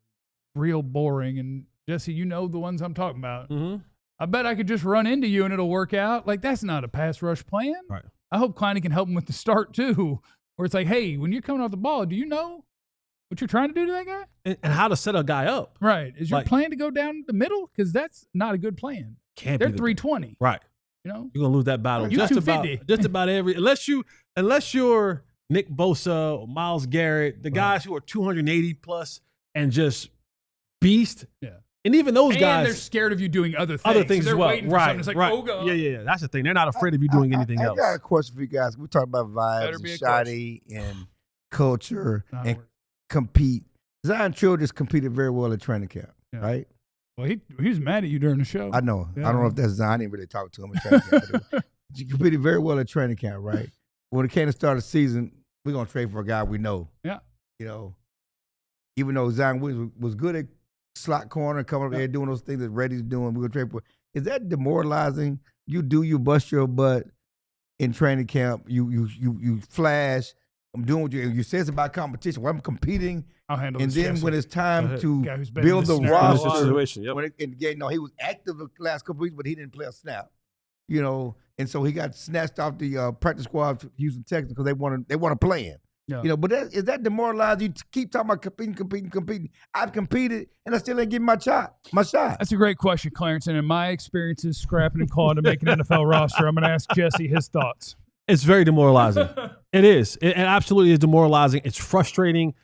Speaker 1: real boring. And Jesse, the ones I'm talking about.
Speaker 2: Mm-hmm.
Speaker 1: I bet I could just run into you and it'll work out. Like, that's not a pass rush plan.
Speaker 2: Right.
Speaker 1: I hope Clowney can help him with the start, too, where it's like, hey, when you're coming off the ball, do you know what you're trying to do to that guy?
Speaker 2: And how to set a guy up.
Speaker 1: Right. Is your plan to go down the middle? Because that's not a good plan.
Speaker 2: They're
Speaker 1: 320.
Speaker 2: Right.
Speaker 1: You're
Speaker 2: going to lose that battle.
Speaker 1: You
Speaker 2: Just
Speaker 1: 250.
Speaker 2: about every – unless you're Nick Bosa or Myles Garrett, the guys who are 280 plus and just beast.
Speaker 1: Yeah.
Speaker 2: And even those guys,
Speaker 1: and they're scared of you doing other things.
Speaker 2: Other things
Speaker 1: so
Speaker 2: as well.
Speaker 1: It's like, oh, God.
Speaker 2: Yeah. That's the thing. They're not afraid of you doing anything else.
Speaker 3: I got a question for you guys. We talk about vibes and shoddy and culture and compete. Zion Childress competed very well at training camp, right?
Speaker 1: Well, he was mad at you during the show.
Speaker 3: I know. Yeah. I don't know if that's Zion. I didn't really talk to him at training camp. He competed very well at training camp, right? When it came to start the season, we're going to trade for a guy we know.
Speaker 1: Yeah.
Speaker 3: Even though Zion Williams was good at slot corner, coming up there doing those things that Reddy's doing, we're going to trade for. Is that demoralizing? You bust your butt in training camp. You flash. I'm doing what you say. It's about competition. When I'm competing,
Speaker 1: I'll handle
Speaker 3: and then when it's time to
Speaker 1: the
Speaker 3: build the roster,
Speaker 2: situation,
Speaker 3: he was active the last couple weeks, but he didn't play a snap. And so he got snatched off the practice squad for Houston Texans because they want to play him.
Speaker 1: Yeah.
Speaker 3: You know, but is that demoralizing? You keep talking about competing. I've competed, and I still ain't getting my shot.
Speaker 1: That's a great question, Clarence. And in my experiences scrapping and clawing to make an NFL roster, I'm going to ask Jesse his thoughts.
Speaker 2: It's very demoralizing. It is. It absolutely is demoralizing. It's frustrating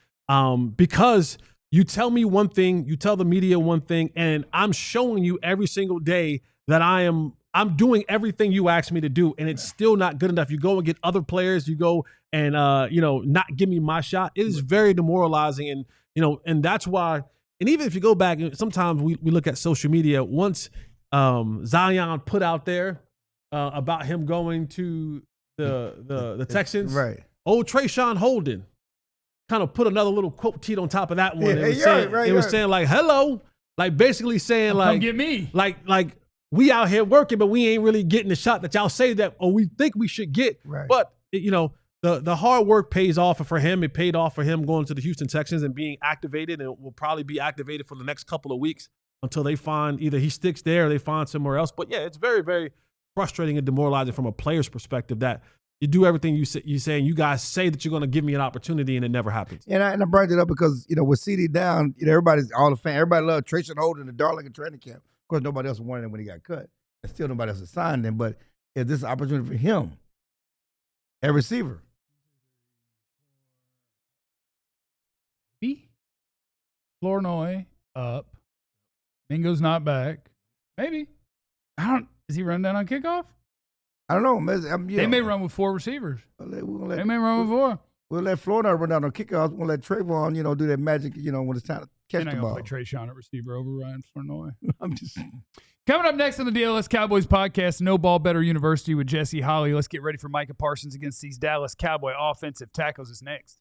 Speaker 2: because you tell me one thing, you tell the media one thing, and I'm showing you every single day that I'm doing everything you asked me to do, and it's still not good enough. You go and get other players, you go and not give me my shot. It is very demoralizing, and that's why. And even if you go back, sometimes we look at social media. Once Zion put out there about him going to the Texans,
Speaker 3: right?
Speaker 2: Old Trayshawn Holden kind of put another little quote tweet on top of that one.
Speaker 3: Yeah,
Speaker 2: it was saying like, "Hello," like basically saying
Speaker 1: come get me,
Speaker 2: like we out here working, but we ain't really getting the shot that y'all say that or we think we should get.
Speaker 3: Right.
Speaker 2: But the hard work pays off, and for him, it paid off for him going to the Houston Texans and being activated, and it will probably be activated for the next couple of weeks until they find either he sticks there or they find somewhere else. But yeah, it's very, very frustrating and demoralizing from a player's perspective that you do everything you say, and you guys say that you're going to give me an opportunity, and it never happens.
Speaker 3: And I brought it up because with CeeDee down, everybody's all the fan. Everybody loved Trayshawn Holden, the darling of training camp. Of course, nobody else wanted him when he got cut, and still nobody else assigned him. But is this an opportunity for him, a receiver?
Speaker 1: Flournoy up. Mingo's not back. Maybe. Is he run down on kickoff?
Speaker 3: I don't know.
Speaker 1: They may run with 4 receivers. They may run with 4.
Speaker 3: We'll let Flournoy run down on kickoff. We'll let Trayvon, do that magic, when it's time to catch the ball.
Speaker 1: Play Trayshawn at receiver over Ryan Flournoy.
Speaker 3: I'm just
Speaker 1: Coming up next on the DLS Cowboys podcast, No Ball Better University with Jesse Holley. Let's get ready for Micah Parsons against these Dallas Cowboy offensive tackles is next.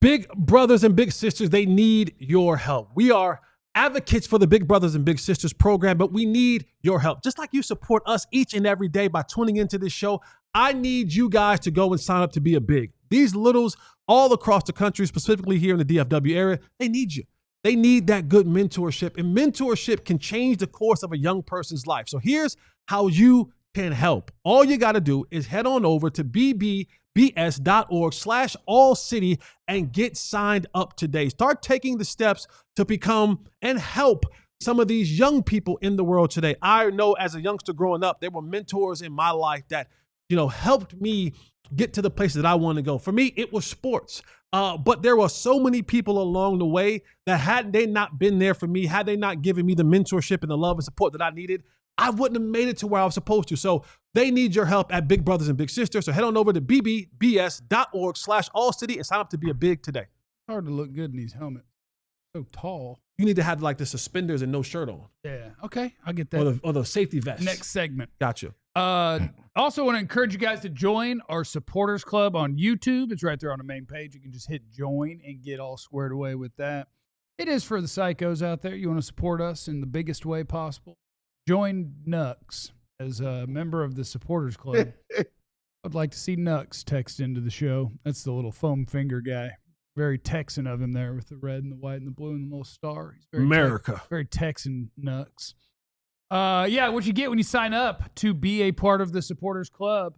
Speaker 2: Big brothers and big sisters, they need your help. We are advocates for the Big Brothers and Big Sisters program, but we need your help. Just like you support us each and every day by tuning into this show, I need you guys to go and sign up to be a Big. These littles all across the country, specifically here in the DFW area, they need you. They need that good mentorship, and mentorship can change the course of a young person's life. So here's how you can help. All you got to do is head on over to bbs.org/allcity and get signed up today. Start taking the steps to become and help some of these young people in the world today. I know as a youngster growing up, there were mentors in my life that, helped me get to the places that I want to go. For me, it was sports. But there were so many people along the way that had they not been there for me, had they not given me the mentorship and the love and support that I needed, I wouldn't have made it to where I was supposed to. So they need your help at Big Brothers and Big Sisters. So head on over to bbs.org/allcity and sign up to be a Big today.
Speaker 1: It's hard to look good in these helmets. So tall.
Speaker 2: You need to have like the suspenders and no shirt on.
Speaker 1: Yeah. Okay. I'll get that.
Speaker 2: Or the safety vest.
Speaker 1: Next segment.
Speaker 2: Gotcha.
Speaker 1: Also want to encourage you guys to join our supporters club on YouTube. It's right there on the main page. You can just hit join and get all squared away with that. It is for the psychos out there. You want to support us in the biggest way possible. Join Nux as a member of the supporters club. I'd like to see Nux text into the show. That's the little foam finger guy. Very Texan of him there with the red and the white and the blue and the little star. He's very
Speaker 2: America.
Speaker 1: Very Texan Nux. What you get when you sign up to be a part of the supporters club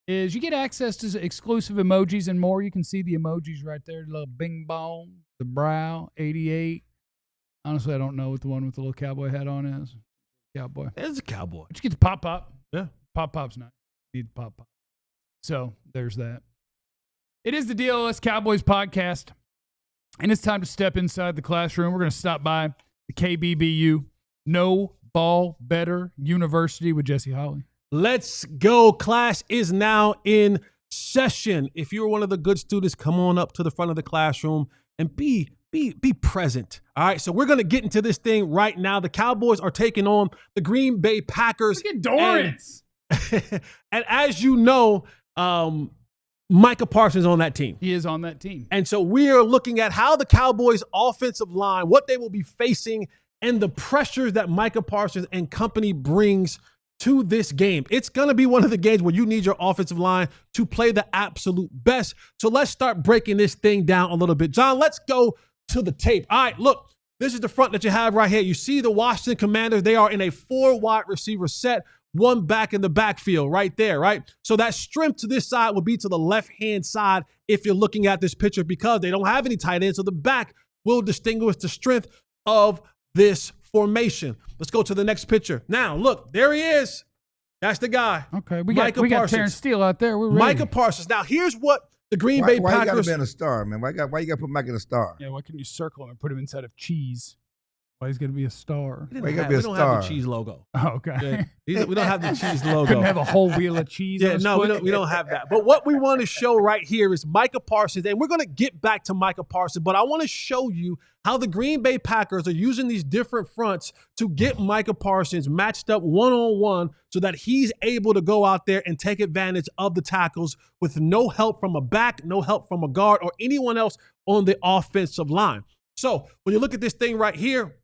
Speaker 1: is you get access to exclusive emojis and more. You can see the emojis right there. The little bing bong, the brow, 88. Honestly, I don't know what the one with the little cowboy hat on is. Cowboy.
Speaker 2: It's a cowboy.
Speaker 1: But you get the pop-pop.
Speaker 2: Yeah.
Speaker 1: Pop-pop's nice. You need the pop-pop. So there's that. It is the DLS Cowboys podcast, and it's time to step inside the classroom. We're going to stop by the KBBU No Ball Better University with Jesse Holley.
Speaker 2: Let's go. Class is now in session. If you're one of the good students, come on up to the front of the classroom and be present. All right, so we're going to get into this thing right now. The Cowboys are taking on the Green Bay Packers.
Speaker 1: Look at Dorrance.
Speaker 2: And as you know, Micah Parsons on that team.
Speaker 1: He is on that team.
Speaker 2: And so we are looking at how the Cowboys offensive line, what they will be facing, and the pressures that Micah Parsons and company brings to this game. It's going to be one of the games where you need your offensive line to play the absolute best. So let's start breaking this thing down a little bit. John, let's go to the tape. All right, look, this is the front that you have right here. You see the Washington Commanders. They are in a 4 wide receiver set one back in the backfield right there, right? So that strength to this side would be to the left-hand side if you're looking at this picture because they don't have any tight ends. So the back will distinguish the strength of this formation. Let's go to the next picture. Now, look, there he is. That's the guy.
Speaker 1: Okay, we got Terrence Steele out there. We're ready.
Speaker 2: Micah Parsons. Now, here's what the Green Bay Packers.
Speaker 3: Why you got to be in a star, man? Why you got to put Mike in a star?
Speaker 1: Yeah, why couldn't you circle him and put him inside of cheese? Why he's going to be a star?
Speaker 3: Why you got to be a
Speaker 2: we
Speaker 3: star?
Speaker 2: don't have the cheese logo.
Speaker 1: Oh, okay.
Speaker 2: Yeah, we don't have the cheese logo.
Speaker 1: Couldn't have a whole wheel of cheese.
Speaker 2: Yeah,
Speaker 1: on his
Speaker 2: no,
Speaker 1: foot?
Speaker 2: we don't have that. But what we want to show right here is Micah Parsons, and we're going to get back to Micah Parsons, but I want to show you how the Green Bay Packers are using these different fronts to get Micah Parsons matched up one-on-one so that he's able to go out there and take advantage of the tackles with no help from a back, no help from a guard, or anyone else on the offensive line. So when you look at this thing right here,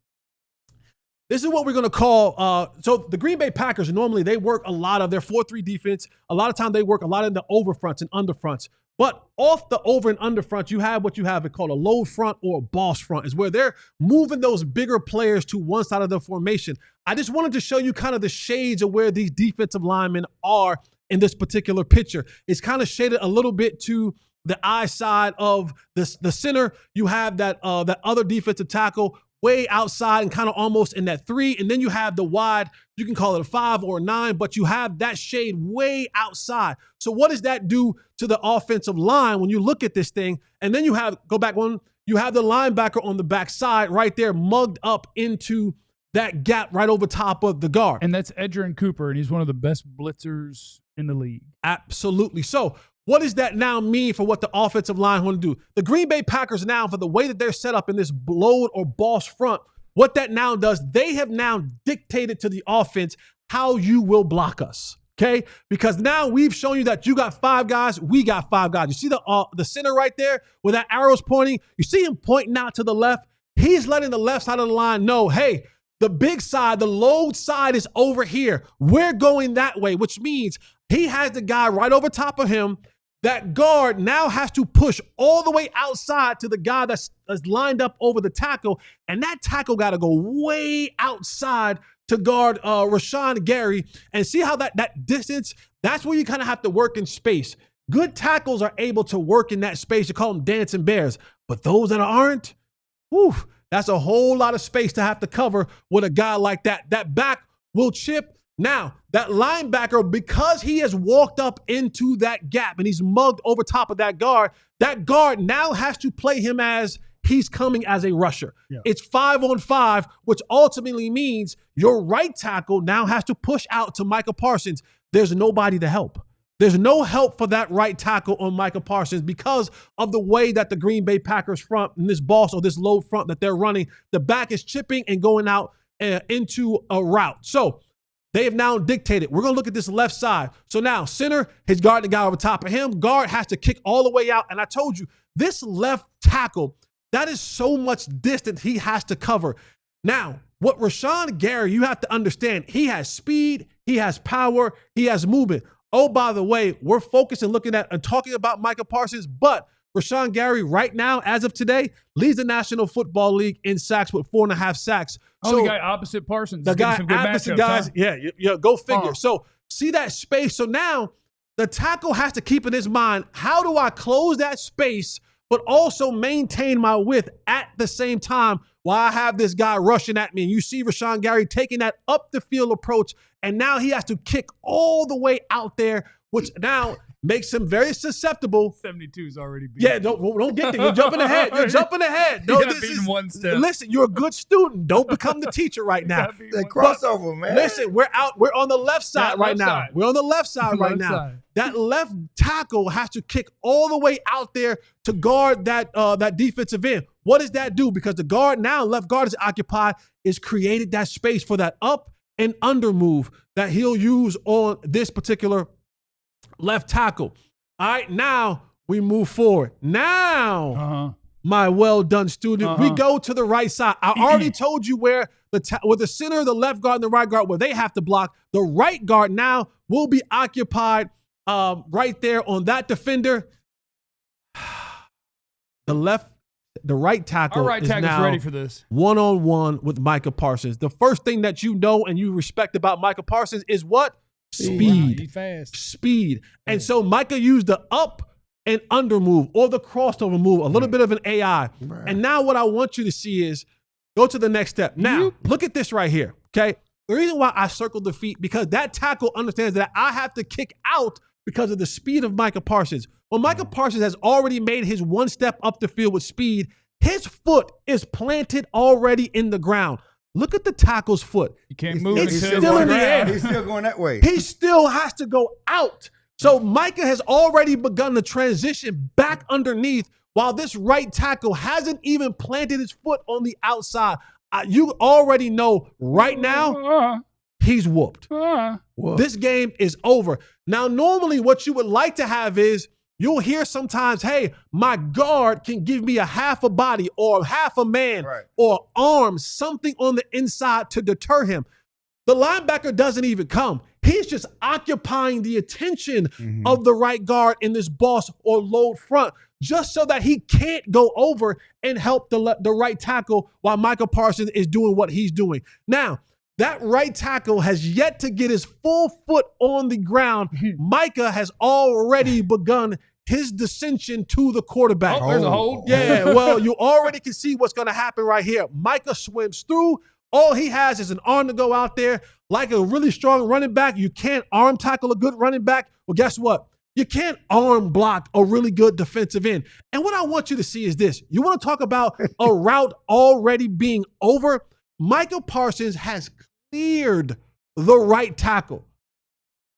Speaker 2: this is what we're going to call, so the Green Bay Packers, normally they work a lot of their 4-3 defense. A lot of time they work a lot in the over fronts and under fronts. But off the over and under front, you have what you have called a load front or a boss front, is where they're moving those bigger players to one side of the formation. I just wanted to show you kind of the shades of where these defensive linemen are in this particular picture. It's kind of shaded a little bit to the eye side of the center. You have that other defensive tackle way outside and kind of almost in that 3. And then you have the wide, you can call it a 5 or a 9, but you have that shade way outside. So what does that do to the offensive line when you look at this thing? And then you have, go back one, you have the linebacker on the backside right there mugged up into that gap right over top of the guard.
Speaker 1: And that's Edgerrin Cooper, and he's one of the best blitzers in the league.
Speaker 2: Absolutely. So what does that now mean for what the offensive line want to do? The Green Bay Packers now, for the way that they're set up in this load or boss front, what that now does, they have now dictated to the offense how you will block us, okay? Because now we've shown you that you got 5 guys, we got 5 guys. You see the center right there where that arrow's pointing? You see him pointing out to the left? He's letting the left side of the line know, hey, the big side, the load side is over here. We're going that way, which means he has the guy right over top of him. That guard now has to push all the way outside to the guy that's lined up over the tackle, and that tackle got to go way outside to guard Rashawn Gary. And see how that distance, that's where you kind of have to work in space. Good tackles are able to work in that space. You call them dancing bears. But those that aren't, whew, that's a whole lot of space to have to cover with a guy like that. That back will chip. Now, that linebacker, because he has walked up into that gap and he's mugged over top of that guard now has to play him as he's coming as a rusher. Yeah. It's 5-on-5, which ultimately means your right tackle now has to push out to Micah Parsons. There's nobody to help. There's no help for that right tackle on Micah Parsons because of the way that the Green Bay Packers front and this boss or this low front that they're running, the back is chipping and going out into a route. So they have now dictated. We're going to look at this left side. So now center, he's guarding the guy over top of him. Guard has to kick all the way out. And I told you, this left tackle, that is so much distance he has to cover. Now, what Rashawn Gary, you have to understand, he has speed, he has power, he has movement. Oh, by the way, we're focusing, looking at and talking about Micah Parsons, but Rashawn Gary right now, as of today, leads the National Football League in sacks with 4.5 sacks.
Speaker 1: So the guy opposite Parsons.
Speaker 2: The guy opposite guys,
Speaker 1: huh?
Speaker 2: yeah, go figure. So see that space. So now the tackle has to keep in his mind, how do I close that space, but also maintain my width at the same time while I have this guy rushing at me? And you see Rashawn Gary taking that up the field approach, and now he has to kick all the way out there, which now makes him very susceptible.
Speaker 1: 72 is already beat.
Speaker 2: Yeah, don't get there. You're jumping ahead. You're jumping ahead. No,
Speaker 1: this is one step.
Speaker 2: Listen, you're a good student. Don't become the teacher right now.
Speaker 3: The crossover, man.
Speaker 2: Listen, we're on the left side right now. We're on the left side right now.
Speaker 1: Side.
Speaker 2: That left tackle has to kick all the way out there to guard that defensive end. What does that do? Because the guard now, left guard is occupied, is created that space for that up and under move that he'll use on this particular left tackle. All right, now we move forward. Now, my well done student, we go to the right side. I already told you where the center, the left guard, and the right guard, where they have to block. The right guard now will be occupied right there on that defender. The left the right tackle
Speaker 1: Our right
Speaker 2: is
Speaker 1: tackle's
Speaker 2: now
Speaker 1: ready for this.
Speaker 2: one-on-one with Micah Parsons. The first thing that you know and you respect about Micah Parsons is what? Speed.
Speaker 1: He's fast.
Speaker 2: Speed. And so Micah used the up and under move or the crossover move, a little bit of an AI.
Speaker 3: Right.
Speaker 2: And now what I want you to see is go to the next step. Now, look at this right here, okay? The reason why I circled the feet, because that tackle understands that I have to kick out because of the speed of Micah Parsons. Well, Micah Parsons has already made his one step up the field with speed. His foot is planted already in the ground. Look at the tackle's foot.
Speaker 1: You can't move
Speaker 2: It's
Speaker 1: until
Speaker 2: still in the air.
Speaker 3: He's still going that way.
Speaker 2: He still has to go out. So Micah has already begun to transition back underneath while this right tackle hasn't even planted his foot on the outside. You already know right now he's whooped. This game is over. Now, normally what you would like to have is you'll hear sometimes, hey, my guard can give me a half a body or half a man or arm, something on the inside to deter him. The linebacker doesn't even come. He's just occupying the attention of the right guard in this boss or load front, just so that he can't go over and help the right tackle while Micah Parsons is doing what he's doing. Now, that right tackle has yet to get his full foot on the ground. Micah has already begun his descension to the quarterback.
Speaker 1: Oh, there's a hold.
Speaker 2: Yeah, well, you already can see what's going to happen right here. Micah swims through. All he has is an arm to go out there. Like a really strong running back, you can't arm tackle a good running back. Well, guess what? You can't arm block a really good defensive end. And what I want you to see is this. You want to talk about a route already being over? Micah Parsons has cleared the right tackle.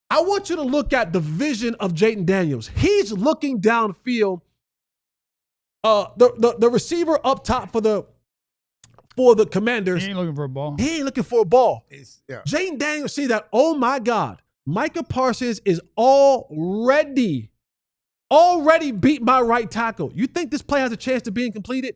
Speaker 2: I want you to look at the vision of Jaden Daniels. He's looking downfield. The receiver up top for the Commanders.
Speaker 1: He ain't looking for a ball.
Speaker 2: He ain't looking for a ball.
Speaker 3: Yeah.
Speaker 2: Jaden Daniels see that, oh my God, Micah Parsons is already beat my right tackle. You think this play has a chance to being completed?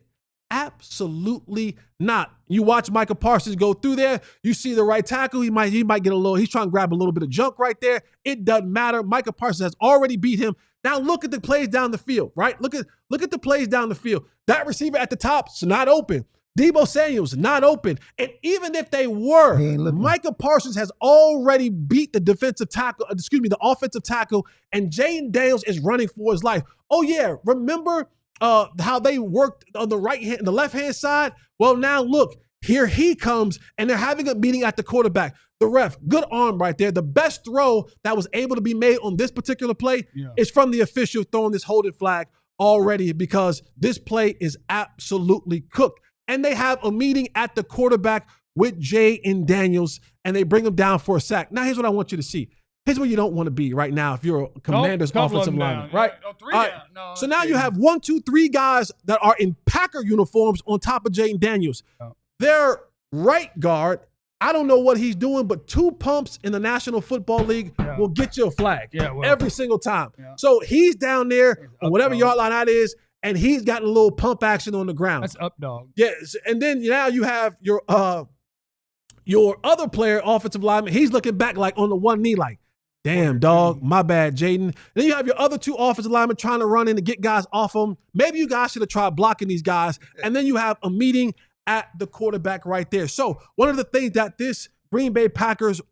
Speaker 2: Absolutely not. You watch Micah Parsons go through there. You see the right tackle. He might get a little, he's trying to grab a little bit of junk right there. It doesn't matter. Micah Parsons has already beat him. Now look at the plays down the field, right? Look at the plays down the field. That receiver at the top is not open. Deebo Samuel's not open. And even if they were, Micah Parsons has already beat the the offensive tackle, and Jaden Daniels is running for his life. Oh yeah, remember how they worked on the right hand, the left hand side? Well, now look, here he comes, and they're having a meeting at the quarterback. The ref, good arm right there. The best throw that was able to be made on this particular play is from the official throwing this holding flag already, because this play is absolutely cooked. And they have a meeting at the quarterback with Jaden Daniels, and they bring him down for a sack. Now, here's what I want you to see. Here's where you don't want to be right now if you're a Commander's offensive lineman, right?
Speaker 1: Three down. No,
Speaker 2: so now you have 1, 2, 3 guys that are in Packer uniforms on top of Jaden Daniels. Their right guard, I don't know what he's doing, but 2 pumps in the National Football League will get you a flag every single time. So he's down there on whatever yard line that is, and he's got a little pump action on the ground.
Speaker 1: That's up dog.
Speaker 2: Yes, and then now you have your other player, offensive lineman. He's looking back like on the one knee, like, damn, dog, my bad, Jaden. Then you have your other 2 offensive linemen trying to run in to get guys off them. Maybe you guys should have tried blocking these guys. And then you have a meeting at the quarterback right there. So one of the things that this Green Bay Packers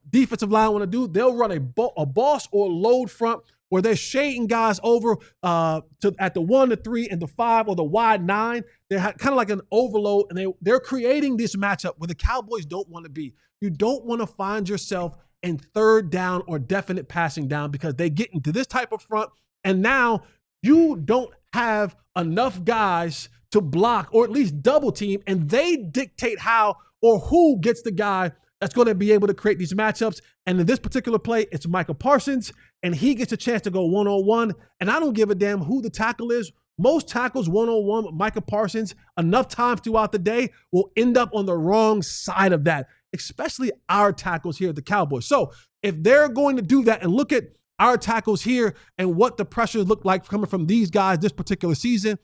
Speaker 2: defensive line want to do, they'll run a boss or load front where they're shading guys over at the 1, the 3, and the 5, or the wide 9. They're kind of like an overload, and they're creating this matchup where the Cowboys don't want to be. You don't want to find yourself in third down or definite passing down, because they get into this type of front, and now you don't have enough guys to block or at least double team, and they dictate how or who gets the guy that's going to be able to create these matchups. And in this particular play, it's Micah Parsons, and he gets a chance to go one-on-one. And I don't give a damn who the tackle is. Most tackles one-on-one with Micah Parsons enough times throughout the day will end up on the wrong side of that, especially our tackles here at the Cowboys. So if they're going to do that, and look at our tackles here and what the pressures look like coming from these guys this particular season,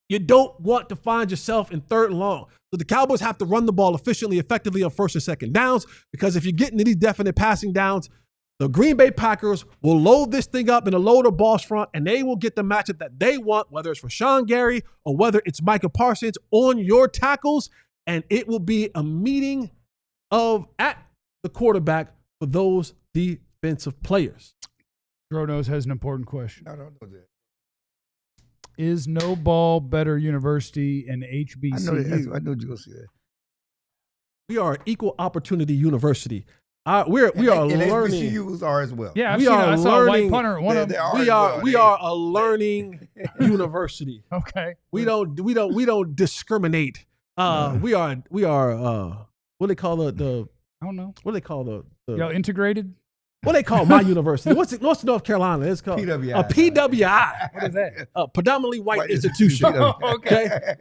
Speaker 2: you don't want to find yourself in third and long. So the Cowboys have to run the ball efficiently, effectively on first and second downs, because if you get into these definite passing downs, The Green Bay Packers will load this thing up in a loader boss front, and they will get the matchup that they want, whether it's Rashawn Gary or whether it's Micah Parsons on your tackles, and it will be a meeting at the quarterback for those defensive players.
Speaker 1: Dronos has an important question.
Speaker 3: I don't know that.
Speaker 1: Is no ball better university and HBCU?
Speaker 3: I know that. I know you're going to see that.
Speaker 2: We are an equal opportunity university. We are learning.
Speaker 3: HBCUs are as well.
Speaker 1: Yeah,
Speaker 2: I saw a white
Speaker 1: punter at one of them.
Speaker 2: We are a learning university.
Speaker 1: Okay.
Speaker 2: We don't discriminate. We are what do they call the
Speaker 1: I don't know.
Speaker 2: what do they call the
Speaker 1: Y'all integrated?
Speaker 2: what do they call my university? What's North Carolina? It's called
Speaker 3: PWI.
Speaker 2: A PWI.
Speaker 1: What is that?
Speaker 2: A predominantly white institution.
Speaker 1: Okay.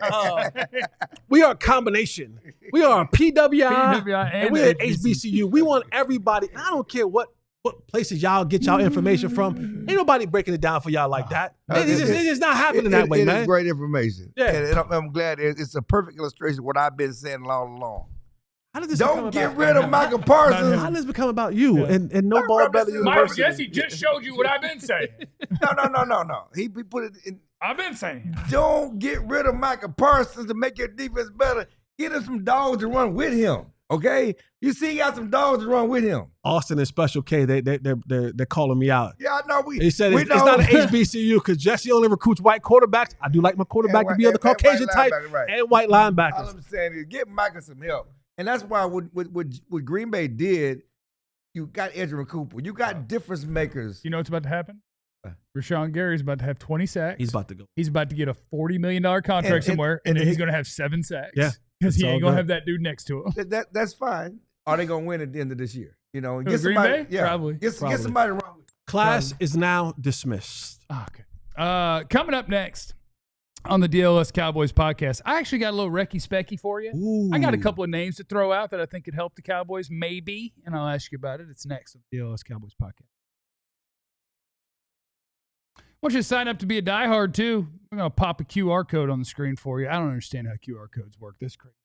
Speaker 2: We are a combination. We are a PWI,
Speaker 1: PWI
Speaker 2: and we're at HBCU. We want everybody. I don't care what places y'all get y'all information from. Ain't nobody breaking it down for y'all like that. It's just not happening that way, man.
Speaker 3: It is great information.
Speaker 2: Yeah.
Speaker 3: And I'm glad it's a perfect illustration of what I've been saying all along.
Speaker 2: How did this
Speaker 3: Don't get rid of Micah Parsons.
Speaker 2: How did this become about you and no ball better university?
Speaker 1: Jesse just showed you what I've been saying.
Speaker 3: No. He put it in.
Speaker 1: I've been saying.
Speaker 3: Don't get rid of Micah Parsons to make your defense better. Get him some dogs to run with him. Okay, you see, he got some dogs to run with him.
Speaker 2: Austin and Special K, they're calling me out.
Speaker 3: Yeah, I know.
Speaker 2: He said it's not an HBCU because Jesse only recruits white quarterbacks. I do like my quarterback to be of the Caucasian type and white linebackers.
Speaker 3: All I'm saying is get Micah some help, and that's why what Green Bay did, you got Edgerrin Cooper, you got difference makers.
Speaker 1: You know what's about to happen? Rashawn Gary's about to have 20 sacks.
Speaker 2: He's about to go.
Speaker 1: He's about to get a $40 million contract somewhere, and then he's going to have 7 sacks.
Speaker 2: Yeah.
Speaker 1: Because he ain't going to have that dude next to him.
Speaker 3: That's fine. Are they going to win at the end of this year? You know,
Speaker 1: Green Bay?
Speaker 3: Yeah,
Speaker 1: Probably.
Speaker 3: Get somebody to run with.
Speaker 2: Class is now dismissed.
Speaker 1: Okay. Coming up next on the DLS Cowboys podcast, I actually got a little Recky Specky for you.
Speaker 2: Ooh.
Speaker 1: I got a couple of names to throw out that I think could help the Cowboys, maybe, and I'll ask you about it. It's next on the DLS Cowboys podcast. I want you to sign up to be a diehard, too. We're going to pop a QR code on the screen for you. I don't understand how QR codes work. This is crazy.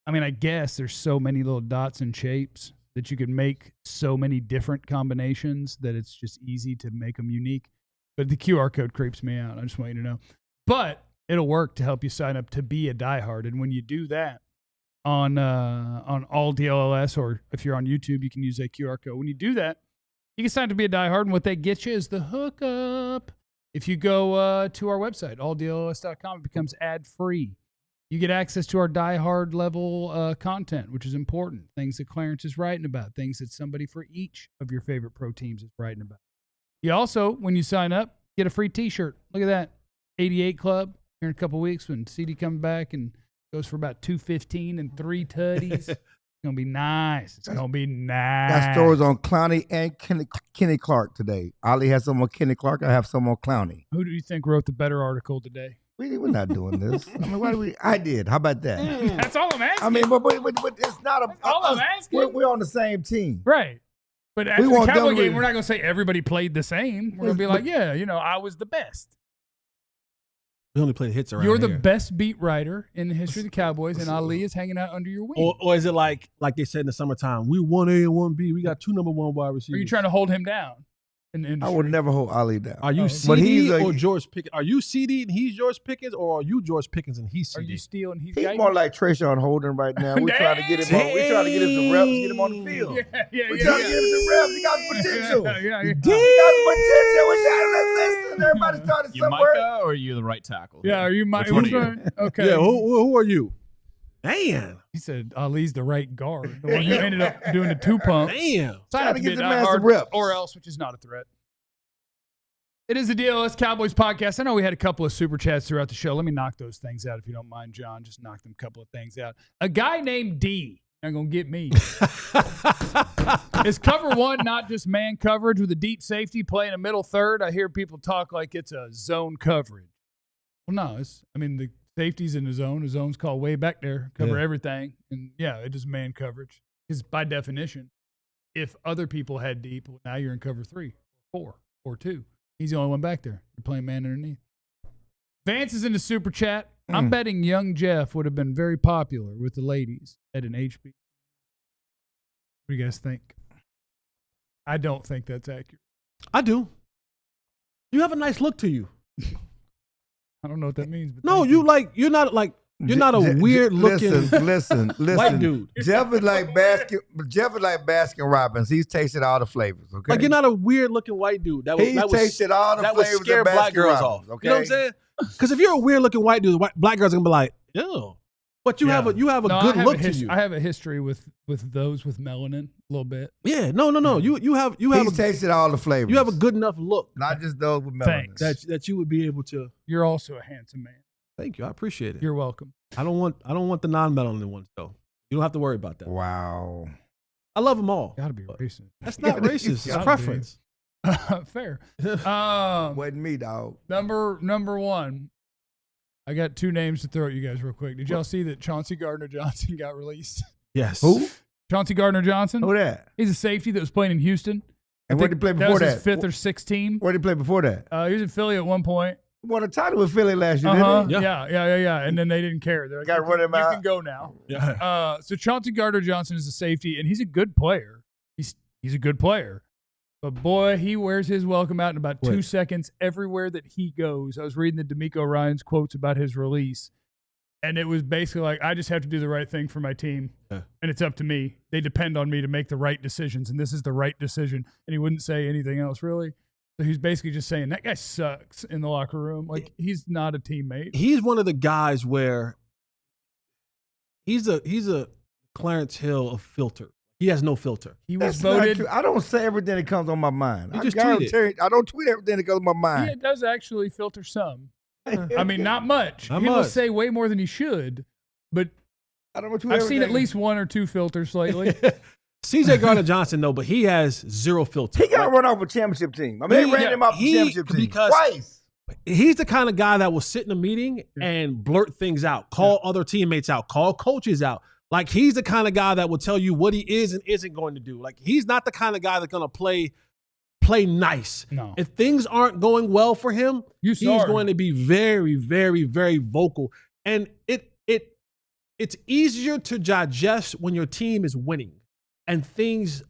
Speaker 1: I mean, I guess there's so many little dots and shapes that you could make so many different combinations that it's just easy to make them unique. But the QR code creeps me out. I just want you to know. But it'll work to help you sign up to be a diehard. And when you do that on all DLLS, or if you're on YouTube, you can use that QR code. When you do that, you can sign up to be a diehard, and what they get you is the hookup. If you go to our website, alldlls.com, it becomes ad-free. You get access to our diehard level content, which is important. Things that Clarence is writing about, things that somebody for each of your favorite pro teams is writing about. You also, when you sign up, get a free T-shirt. Look at that. 88 Club here in a couple weeks when CeeDee comes back and goes for about 215 and 3 tutties. It's going to be nice. It's going to be nice.
Speaker 3: Got stories on Clowney and Kenny Clark today. Ali has some on Kenny Clark. I have some on Clowney.
Speaker 1: Who do you think wrote the better article today?
Speaker 3: We're not doing this. I mean, why do we? I did. How about that?
Speaker 1: That's all I'm asking.
Speaker 3: I mean, but it's not a.
Speaker 1: All I'm asking.
Speaker 3: We're on the same team,
Speaker 1: right? But after the Cowboy game, we're not going to say everybody played the same. We're going to be like, yeah, I was the best.
Speaker 2: We only play the hits around
Speaker 1: You're the
Speaker 2: here.
Speaker 1: best beat writer in the history of the Cowboys, and Ali is hanging out under your wing.
Speaker 2: Or is it like they said in the summertime? We 1A and 1B. We got 2 number 1 wide receivers.
Speaker 1: Are you trying to hold him down?
Speaker 3: I would never hold Ali down.
Speaker 2: Are you CeeDee or George Pickens? Are you CeeDee and he's George Pickens, or are you George Pickens and he's CeeDee?
Speaker 1: Are you Steele and he's
Speaker 3: He's
Speaker 1: Guyton?
Speaker 3: more like Trayshawn Holden right now. We're trying to get him on. We're trying to get him some reps, get him on the field. We're trying to get him some reps. He got potential.
Speaker 1: Yeah.
Speaker 3: He got potential. We're trying to listen. Everybody started
Speaker 4: You
Speaker 3: somewhere.
Speaker 4: Micah, or are you the right tackle?
Speaker 1: Yeah, are you
Speaker 4: Which one are you?
Speaker 1: Okay.
Speaker 2: Yeah, who are you? Man.
Speaker 1: He said Ali's the right guard. The one who ended up doing the 2 pumps.
Speaker 2: Damn.
Speaker 1: Sign up to
Speaker 3: get
Speaker 1: be
Speaker 3: the
Speaker 1: a
Speaker 3: man some
Speaker 1: diehard,
Speaker 3: reps.
Speaker 1: or else, which is not a threat. It is the DLS Cowboys podcast. I know we had a couple of super chats throughout the show. Let me knock those things out if you don't mind, John. Just knock them a couple of things out. A guy named D, not going to get me. Is cover 1 not just man coverage with a deep safety playing a middle third? I hear people talk like it's a zone coverage. Well, no. The safety's in the zone. The zone's called way back there. Cover everything. And, yeah, it is man coverage. Because by definition, if other people had deep, well, now you're in cover 3, 4, or 2. He's the only one back there. You're playing man underneath. Vance is in the super chat. I'm betting young Jeff would have been very popular with the ladies at an HB. What do you guys think? I don't think that's accurate.
Speaker 2: I do. You have a nice look to you.
Speaker 1: I don't know what that means. But
Speaker 2: No, you're not a weird looking
Speaker 3: Listen.
Speaker 2: white dude.
Speaker 3: Jeff is like Baskin Robbins. He's tasted all the flavors. Okay,
Speaker 2: Like you're not a weird looking white dude. That
Speaker 3: He's tasted all the
Speaker 2: that would
Speaker 3: flavors
Speaker 2: scare
Speaker 3: of
Speaker 2: black
Speaker 3: Baskin
Speaker 2: girls
Speaker 3: Robbins.
Speaker 2: off.
Speaker 3: Okay,
Speaker 2: You know what I'm saying? Because if you're a weird looking white dude, black girls are gonna be like, ew. But you have a good look to you.
Speaker 1: I have a history with those with melanin a little bit.
Speaker 2: Yeah, no. You have
Speaker 3: He's tasted all the flavors.
Speaker 2: you have a good enough look
Speaker 3: not just those with melanin.
Speaker 1: Thanks.
Speaker 2: that you would be able to.
Speaker 1: You're also a handsome man.
Speaker 2: Thank you. I appreciate it.
Speaker 1: You're welcome.
Speaker 2: I don't want the non-melanin ones though. You don't have to worry about that.
Speaker 3: Wow.
Speaker 2: I love them all.
Speaker 1: Gotta be racist.
Speaker 2: That's not racist. It's preference.
Speaker 1: Fair.
Speaker 3: Wasn't me, dog.
Speaker 1: Number one. I got two names to throw at you guys real quick. Did y'all see that Chauncey Gardner-Johnson got released?
Speaker 2: Yes.
Speaker 3: Who?
Speaker 1: Chauncey Gardner-Johnson.
Speaker 3: Who that?
Speaker 1: He's a safety that was playing in Houston.
Speaker 3: And where did he play before
Speaker 1: that? Was
Speaker 3: that?
Speaker 1: his fifth or sixth team.
Speaker 3: Where did he play before that?
Speaker 1: He was in Philly at one point.
Speaker 3: He won a title with Philly last year, didn't he?
Speaker 1: Yeah. And then they didn't care. They're like,
Speaker 3: Got to run him out.
Speaker 1: You can go now.
Speaker 2: Yeah.
Speaker 1: So Chauncey Gardner-Johnson is a safety, and he's a good player. He's a good player. But, boy, he wears his welcome out in about 2 seconds everywhere that he goes. I was reading the D'Amico Ryans quotes about his release, and it was basically like, I just have to do the right thing for my team, and it's up to me. They depend on me to make the right decisions, and this is the right decision. And he wouldn't say anything else, really. So he's basically just saying, that guy sucks in the locker room. Like, he's not a teammate.
Speaker 2: He's one of the guys where he's a Clarence Hill of filter. He has no filter.
Speaker 1: He was
Speaker 3: That's not
Speaker 1: voted.
Speaker 3: true. I don't say everything that comes on my mind.
Speaker 2: You just
Speaker 3: guarantee
Speaker 2: tweet it.
Speaker 3: I don't tweet everything that comes on my mind.
Speaker 1: Yeah, it does actually filter some. I mean, not much.
Speaker 2: Not
Speaker 1: He will
Speaker 2: much.
Speaker 1: say way more than he should, but
Speaker 3: I don't tweet
Speaker 1: I've seen at
Speaker 3: everything.
Speaker 1: least one or two filters lately.
Speaker 2: CJ Gardner-Johnson, though, but he has zero filter.
Speaker 3: He got run off a championship team. I mean, they ran him off a championship team twice.
Speaker 2: He's the kind of guy that will sit in a meeting and blurt things out, call other teammates out, call coaches out. Like, he's the kind of guy that will tell you what he is and isn't going to do. Like, he's not the kind of guy that's going to play nice.
Speaker 1: No.
Speaker 2: If things aren't going well for him, he's going to be very, very, very vocal. And it's easier to digest when your team is winning and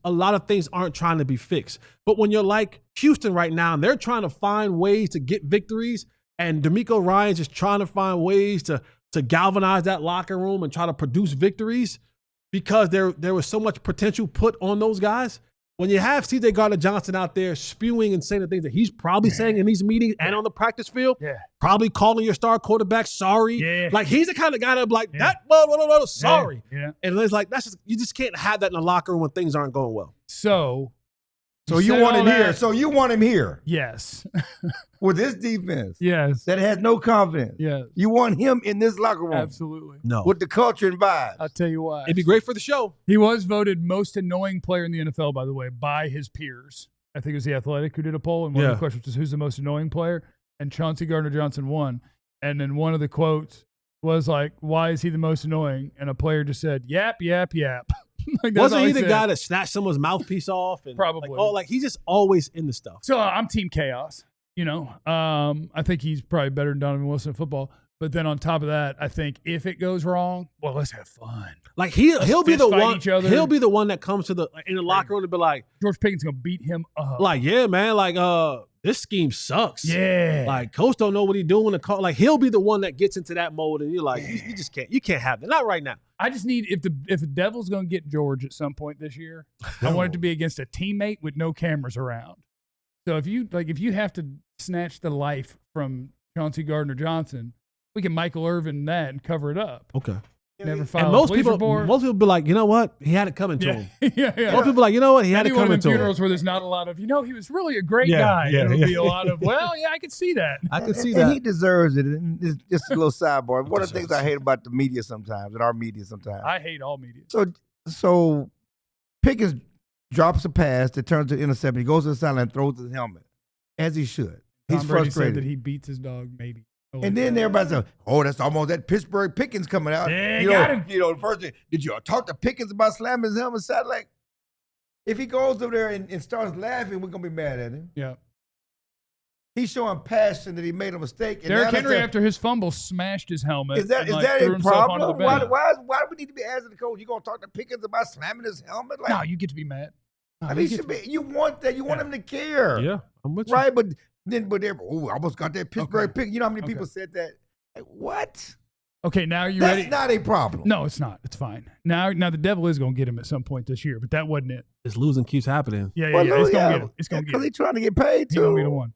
Speaker 2: a lot of things aren't trying to be fixed. But when you're like Houston right now, and they're trying to find ways to get victories, and D'Amico Ryans is trying to find ways to galvanize that locker room and try to produce victories because there was so much potential put on those guys. When you have CJ Gardner-Johnson out there spewing and saying the things that he's probably saying in these meetings and on the practice field, probably calling your star quarterback sorry. Like, he's the kind of guy that be like, sorry. And it's like, you just can't have that in the locker room when things aren't going well.
Speaker 1: So
Speaker 3: you want him here. So you want him here.
Speaker 1: Yes.
Speaker 3: With this defense.
Speaker 1: Yes.
Speaker 3: That has no confidence.
Speaker 1: Yes.
Speaker 3: You want him in this locker room.
Speaker 1: Absolutely.
Speaker 2: No.
Speaker 3: With the culture and vibes.
Speaker 1: I'll tell you why.
Speaker 2: It'd be great for the show.
Speaker 1: He was voted most annoying player in the NFL, by the way, by his peers. I think it was The Athletic who did a poll, and one of the questions was, who's the most annoying player? And Chauncey Gardner-Johnson won. And then one of the quotes was like, why is he the most annoying? And a player just said, yap, yap, yap. Like,
Speaker 2: wasn't he the guy that snatched someone's mouthpiece off? And
Speaker 1: probably.
Speaker 2: He's just always in the stuff.
Speaker 1: So I'm Team Chaos. I think he's probably better than Donovan Wilson in football. But then on top of that, I think if it goes wrong, well, let's have fun.
Speaker 2: Like, he'll be the one. He'll be the one that comes in the locker room to be like,
Speaker 1: George Pickens gonna beat him up.
Speaker 2: Like, yeah, man. Like, this scheme sucks.
Speaker 1: Yeah.
Speaker 2: Like, coach don't know what he's doing. Like, he'll be the one that gets into that mode, and you're like, you just can't. You can't have that. Not right now.
Speaker 1: I just need if the Devil's gonna get George at some point this year, I want it to be against a teammate with no cameras around. So if you have to snatch the life from Chauncey Gardner-Johnson, we can Michael Irvin that and cover it up.
Speaker 2: Okay.
Speaker 1: Never file
Speaker 2: and
Speaker 1: most people
Speaker 2: be like, you know what? He had it coming to him.
Speaker 1: Yeah.
Speaker 2: Most people be like, you know what? He had it coming to him.
Speaker 1: Funerals where there's not a lot of, he was really a great guy.
Speaker 2: Yeah,
Speaker 1: It'll be a lot of, I can see that.
Speaker 2: I can see that.
Speaker 3: And he deserves it. And it's just a little sidebar. One of the things I hate about the media sometimes, and our media sometimes.
Speaker 1: I hate all media.
Speaker 3: So Pickens drops a pass that turns to intercept. He goes to the sideline and throws his helmet, as he should. He's
Speaker 1: Tom Brady
Speaker 3: frustrated
Speaker 1: said that he beats his dog, maybe.
Speaker 3: And then everybody said, "Oh, that's almost that Pittsburgh Pickens coming out."
Speaker 1: Yeah, got him.
Speaker 3: The first thing, did you talk to Pickens about slamming his helmet? Side like, if he goes over there and starts laughing, we're gonna be mad at him.
Speaker 1: Yeah.
Speaker 3: He's showing passion that he made a mistake. And
Speaker 1: Derrick Henry, after his fumble, smashed his helmet.
Speaker 3: Is that a problem? Why do we need to be asking the coach? You gonna talk to Pickens about slamming his helmet?
Speaker 1: No, you get to be mad.
Speaker 3: I mean, you want that. You want him to care.
Speaker 2: Yeah, I'm with you.
Speaker 3: Right, but they're, I almost got that Pittsburgh pick. You know how many people said that? Like, what?
Speaker 1: Okay, now you're
Speaker 3: That's
Speaker 1: ready.
Speaker 3: not a problem.
Speaker 1: No, it's not. It's fine. Now the devil is going to get him at some point this year, but that wasn't it.
Speaker 2: This losing keeps happening.
Speaker 1: Yeah. It's going to get him. It's going to get him.
Speaker 3: Because he's trying to get paid, too.
Speaker 1: He's going to be the one.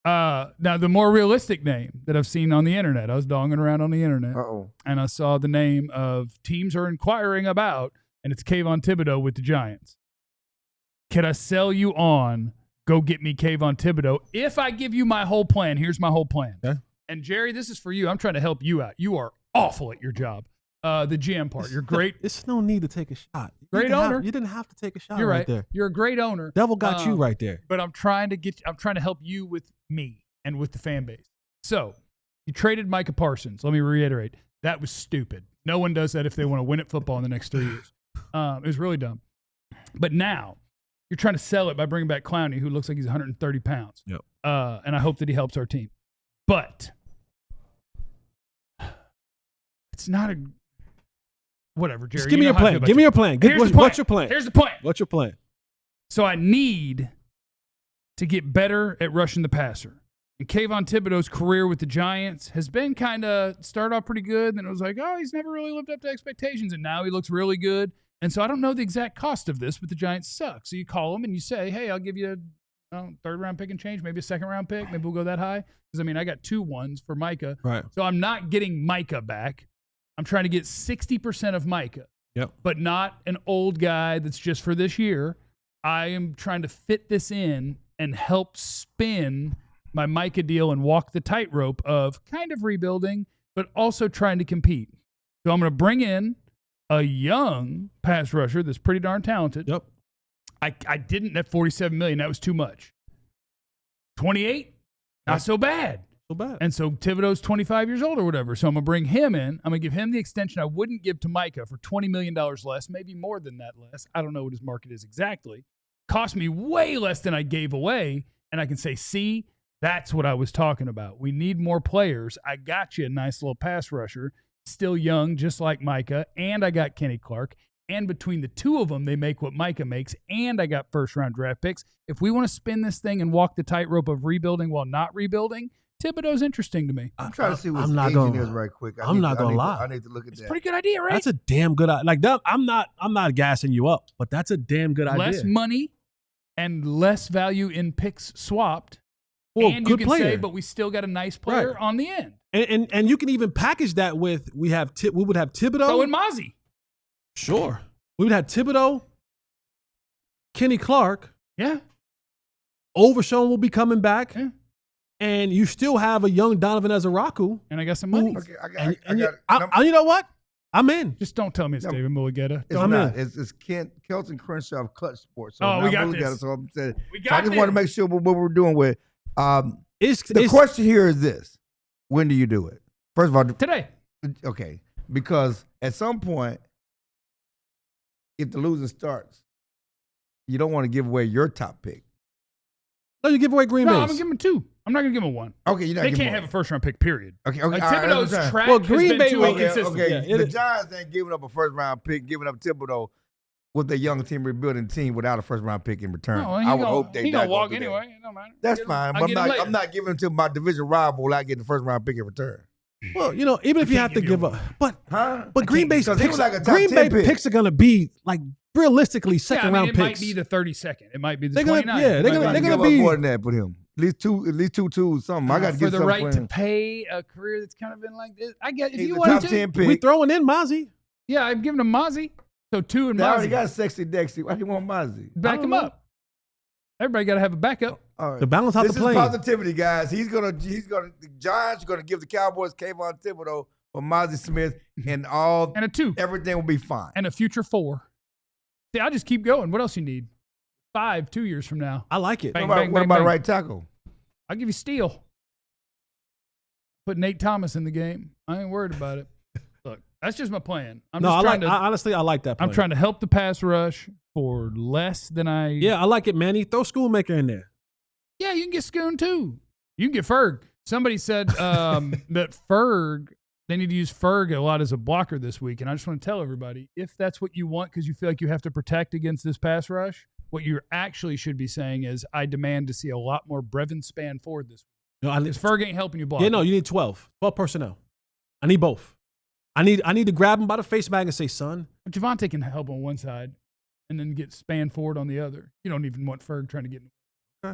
Speaker 1: Now, the more realistic name that I've seen on the internet, I was donging around on the internet, and I saw the name of teams are inquiring about, and it's Kayvon Thibodeau with the Giants. Can I sell you on, go get me Kayvon Thibodeau? If I give you my whole plan, here's my whole plan.
Speaker 2: Okay.
Speaker 1: And, Jerry, this is for you. I'm trying to help you out. You are awful at your job. The GM part. You're great.
Speaker 2: There's no need to take a shot.
Speaker 1: Great owner.
Speaker 2: You didn't have to take a shot.
Speaker 1: You're right
Speaker 2: there.
Speaker 1: You're a great owner.
Speaker 2: Devil got you right there.
Speaker 1: But I'm trying to help you with me and with the fan base. So you traded Micah Parsons. Let me reiterate. That was stupid. No one does that if they want to win at football in the next 3 years. It was really dumb. But now you're trying to sell it by bringing back Clowney, who looks like he's 130 pounds.
Speaker 2: Yep.
Speaker 1: And I hope that he helps our team. But it's not a whatever, Jerry.
Speaker 2: Just give me your plan. Give me your plan. What's your plan?
Speaker 1: Here's the plan.
Speaker 2: What's your plan?
Speaker 1: So I need to get better at rushing the passer. And Kayvon Thibodeau's career with the Giants has been kind of started off pretty good. Then it was like, oh, he's never really lived up to expectations. And now he looks really good. And so I don't know the exact cost of this, but the Giants suck. So you call him and you say, hey, I'll give you a third-round pick and change, maybe a second-round pick. Maybe we'll go that high. Because, I mean, I got 2 ones for Micah.
Speaker 2: Right.
Speaker 1: So I'm not getting Micah back. I'm trying to get 60% of Micah.
Speaker 2: Yep.
Speaker 1: But not an old guy that's just for this year. I am trying to fit this in and help spin my Micah deal and walk the tightrope of kind of rebuilding, but also trying to compete. So I'm going to bring in a young pass rusher that's pretty darn talented.
Speaker 2: Yep.
Speaker 1: I didn't at $47 million. That was too much. 28, not so bad.
Speaker 2: So bad.
Speaker 1: And so Thibodeau's 25 years old or whatever. So I'm going to bring him in. I'm going to give him the extension I wouldn't give to Micah for $20 million less, maybe more than that less. I don't know what his market is exactly. Cost me way less than I gave away. And I can say, see, that's what I was talking about. We need more players. I got you a nice little pass rusher, still young, just like Micah. And I got Kenny Clark. And between the two of them, they make what Micah makes. And I got first-round draft picks. If we want to spin this thing and walk the tightrope of rebuilding while not rebuilding, Thibodeau's interesting to me.
Speaker 3: I'm trying to see what his agent is right quick.
Speaker 2: I'm not gonna lie.
Speaker 3: I need to look at that.
Speaker 1: Pretty good idea, right?
Speaker 2: That's a damn good idea. Like that, I'm not gassing you up, but that's a damn good idea.
Speaker 1: Less money and less value in picks swapped.
Speaker 2: Well,
Speaker 1: and
Speaker 2: good
Speaker 1: you can
Speaker 2: player.
Speaker 1: say, but we still got a nice player on the end.
Speaker 2: And you can even package that with we would have Thibodeau.
Speaker 1: Oh, and Mozzie.
Speaker 2: Sure. We would have Thibodeau, Kenny Clark.
Speaker 1: Yeah.
Speaker 2: Overshown will be coming back.
Speaker 1: Yeah.
Speaker 2: And you still have a young Donovan Ezaraku.
Speaker 1: And I got some money.
Speaker 3: Okay,
Speaker 2: you know what? I'm in.
Speaker 1: Just don't tell me it's David Mulligetta.
Speaker 3: It's not. It's Kelton Crenshaw of Clutch Sports. So
Speaker 1: we got this.
Speaker 3: So I'm saying,
Speaker 1: We got
Speaker 3: I just want to make sure what we're doing with. The
Speaker 2: It's
Speaker 3: question here is this: when do you do it? First of all,
Speaker 1: today.
Speaker 3: Okay, because at some point, if the losing starts, you don't want to give away your top pick.
Speaker 2: No, you give away Green Bay.
Speaker 1: No, I'm going to give him 2. I'm not going to give him 1.
Speaker 3: Okay, you're not.
Speaker 1: They can't have a first-round pick, period.
Speaker 3: Okay.
Speaker 1: Like,
Speaker 3: all right,
Speaker 1: Thibodeau's
Speaker 3: that's
Speaker 1: track
Speaker 2: Well,
Speaker 1: has
Speaker 2: Green
Speaker 1: been
Speaker 2: Bay
Speaker 1: too
Speaker 2: will-
Speaker 1: inconsistent.
Speaker 3: Okay,
Speaker 2: Yeah,
Speaker 3: the Giants ain't giving up a first-round pick, giving up Thibodeau with a young team rebuilding team without a first-round pick in return.
Speaker 1: No,
Speaker 3: I would hope they
Speaker 1: he
Speaker 3: not
Speaker 1: gonna walk
Speaker 3: do that.
Speaker 1: anyway. It don't matter.
Speaker 3: That's fine, but I'm not giving him to my division rival without getting the first-round pick in return.
Speaker 2: Well, even if you have to give up, but Green Bay's
Speaker 3: because he
Speaker 2: picks,
Speaker 3: was like a top
Speaker 2: Green
Speaker 3: 10
Speaker 2: Bay
Speaker 3: pick.
Speaker 2: picks are going to be like realistically second round
Speaker 1: it
Speaker 2: picks.
Speaker 1: might be the 32nd. It might be the
Speaker 2: They're gonna-
Speaker 1: 29th.
Speaker 2: yeah, they're
Speaker 3: I
Speaker 2: gonna
Speaker 3: gotta give
Speaker 2: be-
Speaker 3: up more than that with him. At least two twos, something. I got to
Speaker 1: for
Speaker 3: get
Speaker 1: the
Speaker 3: something
Speaker 1: right
Speaker 3: for
Speaker 1: to
Speaker 3: him.
Speaker 1: pay a career that's kind of been like this. I get if
Speaker 3: He's
Speaker 1: you
Speaker 3: a
Speaker 1: wanted
Speaker 3: top
Speaker 1: to.
Speaker 3: 10 pick.
Speaker 2: We throwing in Mozzie.
Speaker 1: Yeah, I'm giving him Mozzie. So 2 and
Speaker 3: They already
Speaker 1: Mozzie.
Speaker 3: got Sexy Dexy. Why do you want Mozzie?
Speaker 1: Back him up. Everybody got to have a backup.
Speaker 3: All right.
Speaker 2: To balance out
Speaker 3: this
Speaker 2: the plane.
Speaker 3: is positivity, guys. The Giants are gonna give the Cowboys Kayvon Thibodeau for Mozzie Smith and
Speaker 1: And a 2.
Speaker 3: everything will be fine.
Speaker 1: And a future 4. See, I just keep going. What else you need? 5, 2 years from now.
Speaker 2: I like it.
Speaker 1: Bang,
Speaker 3: what about right tackle?
Speaker 1: I'll give you Steele. Put Nate Thomas in the game. I ain't worried about it. Look, that's just my plan.
Speaker 2: Honestly, I like that plan.
Speaker 1: I'm trying to help the pass rush for less than I.
Speaker 2: Yeah, I like it, Manny. Throw Schoolmaker in there.
Speaker 1: Yeah, you can get Schoon too. You can get Ferg. Somebody said that Ferg, they need to use Ferg a lot as a blocker this week. And I just want to tell everybody, if that's what you want because you feel like you have to protect against this pass rush, What you actually should be saying is, I demand to see a lot more Brevin Span Ford this week.
Speaker 2: No,
Speaker 1: Because Ferg ain't helping you block.
Speaker 2: Yeah, no, you need 12 personnel. I need both. I need to grab him by the face bag and say, son.
Speaker 1: But Javonte can help on one side and then get Span Ford on the other. You don't even want Ferg trying to get in.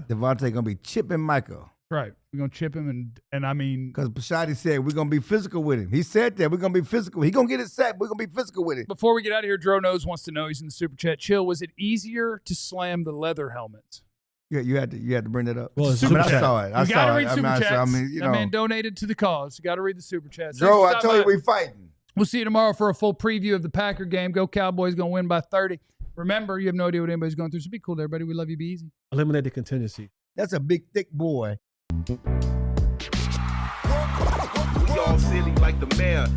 Speaker 3: Devontae going to be chipping Micah.
Speaker 1: Right. We're going to chip him, and I mean.
Speaker 3: Because Bashadi said we're going to be physical with him. He said that. We're going to be physical. He's going to get it set. We're going to be physical with him.
Speaker 1: Before we get out of here, Dro Knows wants to know, he's in the super chat. Chill, was it easier to slam the leather helmets?
Speaker 3: Yeah, you had to bring that up.
Speaker 2: Well,
Speaker 3: I saw it.
Speaker 1: You got to read super chats. That man donated to the cause. You got to read the super chats.
Speaker 3: Dro, I told you we fighting.
Speaker 1: We'll see you tomorrow for a full preview of the Packer game. Go Cowboys, going to win by 30. Remember, you have no idea what anybody's going through, so be cool, everybody. We love you. Be easy.
Speaker 2: Eliminate the contingency.
Speaker 3: That's a big, thick boy.
Speaker 4: We all silly like the mayor.